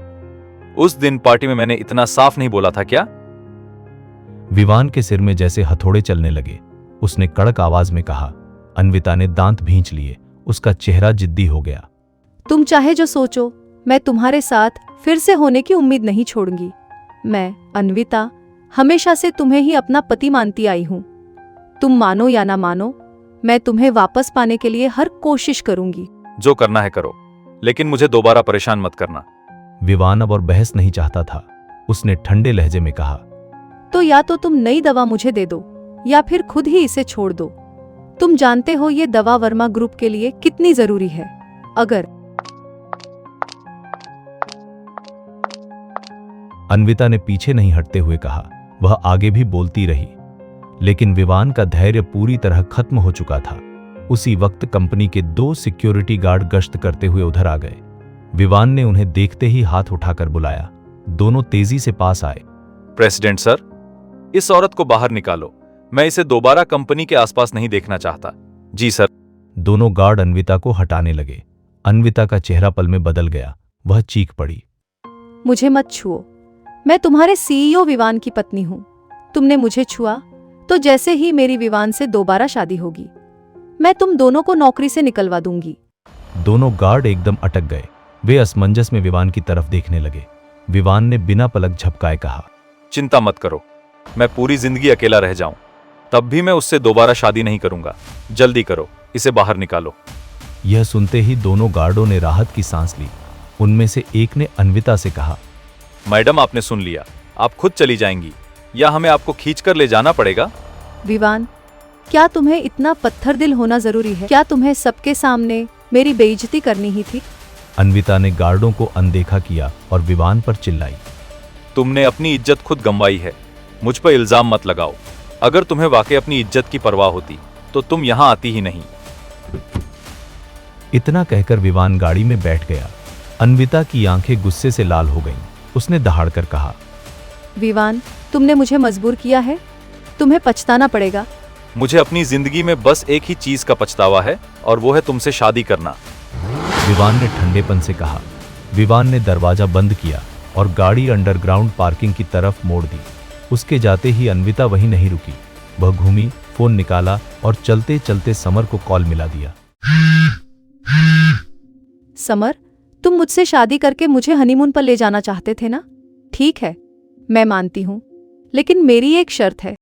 उस दिन पार्टी में मैंने इतना साफ नहीं बोला था क्या? विवान के सिर में जैसे हथौड़े चलने लगे। उसने कड़क आवाज में कहा। अन्विता ने दांत भींच लिए। उसका चेहरा जिद्दी हो गया। तुम चाहे जो सोचो, मैं तुम्हारे साथ फिर से होने की उम्मीद नहीं छोड़ूंगी। मैं अन्विता हमेशा से तुम्हें ही अपना पति मानती आई हूं। तुम मानो या ना मानो, मैं तुम्हें वापस पाने के लिए हर कोशिश करूंगी। जो करना है करो, लेकिन मुझे दोबारा परेशान मत करना। विवान अब और बहस नहीं चाहता था। उसने ठंडे लहजे में कहा। तो या तो तुम नई दवा मुझे दे दो या फिर खुद ही इसे छोड़ दो। तुम जानते हो ये दवा वर्मा ग्रुप के लिए कितनी जरूरी है। अगर अन्विता ने पीछे नहीं हटते हुए कहा। वह आगे भी बोलती रही, लेकिन विवान का धैर्य पूरी तरह खत्म हो चुका था। उसी वक्त कंपनी के 2 सिक्योरिटी गार्ड गश्त करते हुए उधर आ गए। विवान ने उन्हें देखते ही हाथ उठाकर बुलाया। दोनों तेजी से पास आए। प्रेसिडेंट सर, इस औरत को बाहर निकालो। मैं इसे दोबारा कंपनी के आसपास नहीं देखना चाहता। जी सर। दोनों गार्ड अन्विता को हटाने लगे। अन्विता का चेहरा पल में बदल गया। वह चीख पड़ी। मुझे मत छुओ, मैं तुम्हारे सीईओ विवान की पत्नी हूं। तुमने मुझे छुआ तो जैसे ही मेरी विवान से दोबारा शादी होगी, मैं तुम दोनों को नौकरी से निकलवा दूंगी। दोनों गार्ड एकदम अटक गए। वे असमंजस में विवान की तरफ देखने लगे। विवान ने बिना पलक झपकाए कहा। चिंता मत करो, मैं पूरी जिंदगी अकेला रह जाऊं, तब भी मैं उससे दोबारा शादी नहीं करूंगा। जल्दी करो, इसे बाहर निकालो। यह सुनते ही दोनों गार्डों ने राहत की सांस ली। उनमें से एक ने अन्विता से कहा। मैडम, आपने सुन लिया। आप खुद चली जाएंगी या हमें आपको खींचकर ले जाना पड़ेगा? विवान, क्या तुम्हें इतना पत्थर दिल होना जरूरी है? क्या तुम्हें सबके सामने मेरी बेइज्जती करनी ही थी? अन्विता ने गार्डों को अनदेखा किया और विवान पर चिल्लाई। तुमने अपनी इज्जत खुद गंवाई है, मुझ पर इल्जाम मत लगाओ। अगर तुम्हें वाकई अपनी इज्जत की परवाह होती तो तुम यहां आती ही नहीं। इतना कहकर विवान गाड़ी में बैठ गया। अन्विता की आंखें गुस्से से लाल हो गईं। उसने दहाड़कर कहा। विवान, तुमने मुझे मजबूर किया है, तुम्हें पछताना पड़ेगा। मुझे अपनी जिंदगी में बस एक ही चीज का पछतावा है, और वो है तुमसे शादी करना। विवान ने ठंडेपन से कहा। विवान ने दरवाजा बंद किया और गाड़ी अंडरग्राउंड पार्किंग की तरफ मोड़ दी। उसके जाते ही अन्विता वहीं नहीं रुकी। वह घूमी, फोन निकाला और चलते चलते समर को कॉल मिला दिया। समर, तुम मुझसे शादी करके मुझे हनीमून पर ले जाना चाहते थे ना? ठीक है, मैं मानती हूं, लेकिन मेरी एक शर्त है।